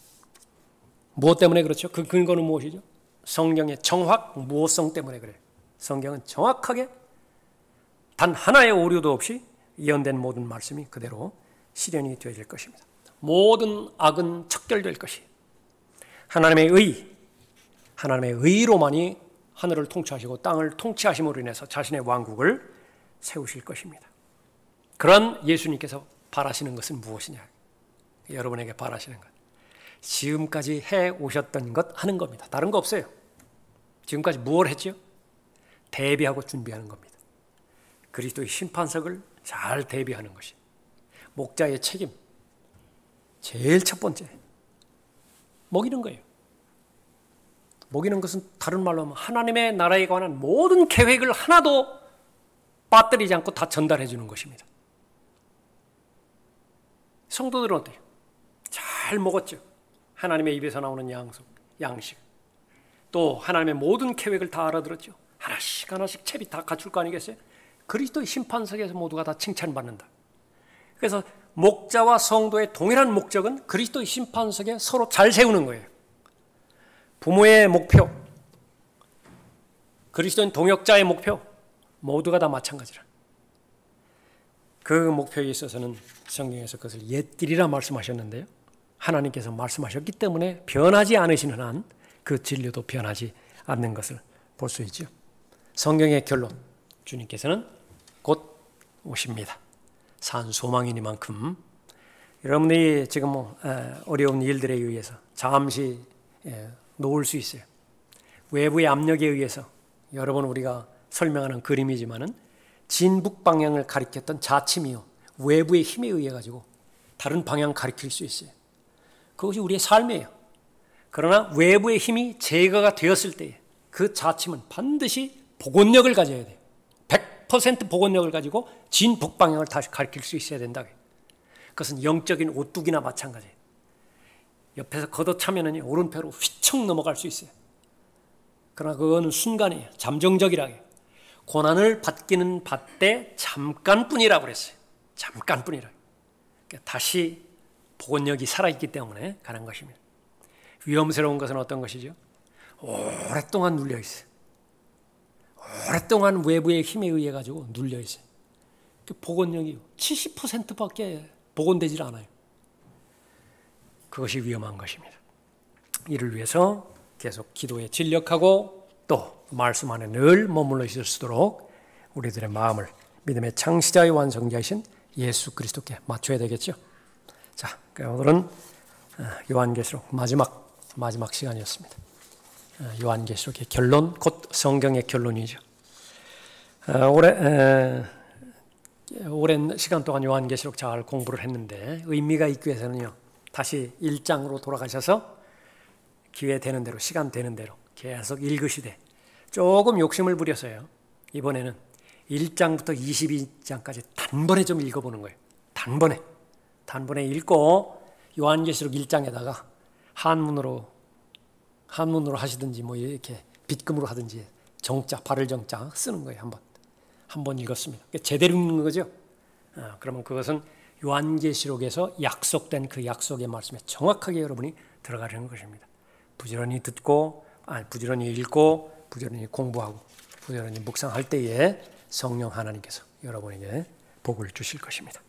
무엇 때문에 그렇죠? 그 근거는 무엇이죠? 성경의 정확 무엇성 때문에 그래요. 성경은 정확하게 단 하나의 오류도 없이 예언된 모든 말씀이 그대로 실현이 되어질 것입니다. 모든 악은 척결될 것이 하나님의 의로만이 하늘을 통치하시고 땅을 통치하심으로 인해서 자신의 왕국을 세우실 것입니다. 그런 예수님께서 바라시는 것은 무엇이냐? 여러분에게 바라시는 것. 지금까지 해 오셨던 것 하는 겁니다. 다른 거 없어요. 지금까지 무엇을 했죠? 대비하고 준비하는 겁니다. 그리스도의 심판석을 잘 대비하는 것이 목자의 책임. 제일 첫 번째 먹이는 거예요. 먹이는 것은 다른 말로 하면 하나님의 나라에 관한 모든 계획을 하나도 빠뜨리지 않고 다 전달해 주는 것입니다. 성도들은 어때요? 잘 먹었죠. 하나님의 입에서 나오는 양식. 또 하나님의 모든 계획을 다 알아들었죠. 하나씩 채비 다 갖출 거 아니겠어요? 그리스도의 심판석에서 모두가 다 칭찬받는다. 그래서 목자와 성도의 동일한 목적은 그리스도의 심판석에 서로 잘 세우는 거예요. 부모의 목표, 그리스도인 동역자의 목표 모두가 다 마찬가지라. 그 목표에 있어서는 성경에서 그것을 옛길이라 말씀하셨는데요. 하나님께서 말씀하셨기 때문에 변하지 않으시는 한 그 진리도 변하지 않는 것을 볼 수 있죠. 성경의 결론, 주님께서는 곧 오십니다. 산 소망이니만큼 여러분들이 지금 어려운 일들에 의해서 잠시 놓을 수 있어요. 외부의 압력에 의해서 여러 번 우리가 설명하는 그림이지만은 진북 방향을 가리켰던 자침이요 외부의 힘에 의해 가지고 다른 방향 가리킬 수 있어요. 그것이 우리의 삶이에요. 그러나 외부의 힘이 제거가 되었을 때 그 자침은 반드시 복원력을 가져야 돼요. 100% 복원력을 가지고 진북 방향을 다시 가리킬 수 있어야 된다. 그것은 영적인 오뚜기나 마찬가지예요. 옆에서 걷어차면은 오른편으로 휘청 넘어갈 수 있어요. 그러나 그거는 순간이에요. 잠정적이라고. 고난을 받기는 받되 잠깐뿐이라고 그랬어요. 잠깐뿐이라고. 그러니까 다시 복원력이 살아있기 때문에 가는 것입니다. 위험스러운 것은 어떤 것이죠? 오랫동안 눌려있어요. 오랫동안 외부의 힘에 의해 가지고 눌려있어요. 복원력이 70%밖에 복원되질 않아요. 그것이 위험한 것입니다. 이를 위해서 계속 기도에 진력하고 또 말씀 안에 늘 머물러 있을 수 있도록 우리들의 마음을 믿음의 창시자의 완성자이신 예수 그리스도께 맞춰야 되겠죠. 자, 오늘은 요한계시록 마지막 시간이었습니다. 요한계시록의 결론, 곧 성경의 결론이죠. 오랜 시간 동안 요한계시록 잘 공부를 했는데 의미가 있기 위해서는요, 다시 1장으로 돌아가셔서 기회 되는 대로, 시간 되는 대로 계속 읽으시되, 조금 욕심을 부렸어요. 이번에는 1장부터 22장까지 단번에 좀 읽어보는 거예요. 단번에 읽고 요한계시록 1장에다가 한문으로 하시든지 뭐 이렇게 빗금으로 하든지 정자, 발을 정자 쓰는 거예요. 한 번 읽었습니다. 제대로 읽는 거죠. 그러면 그것은 요한계시록에서 약속된 그 약속의 말씀에 정확하게 여러분이 들어가려는 것입니다. 부지런히 듣고, 부지런히 읽고, 부지런히 공부하고, 부지런히 묵상할 때에 성령 하나님께서 여러분에게 복을 주실 것입니다.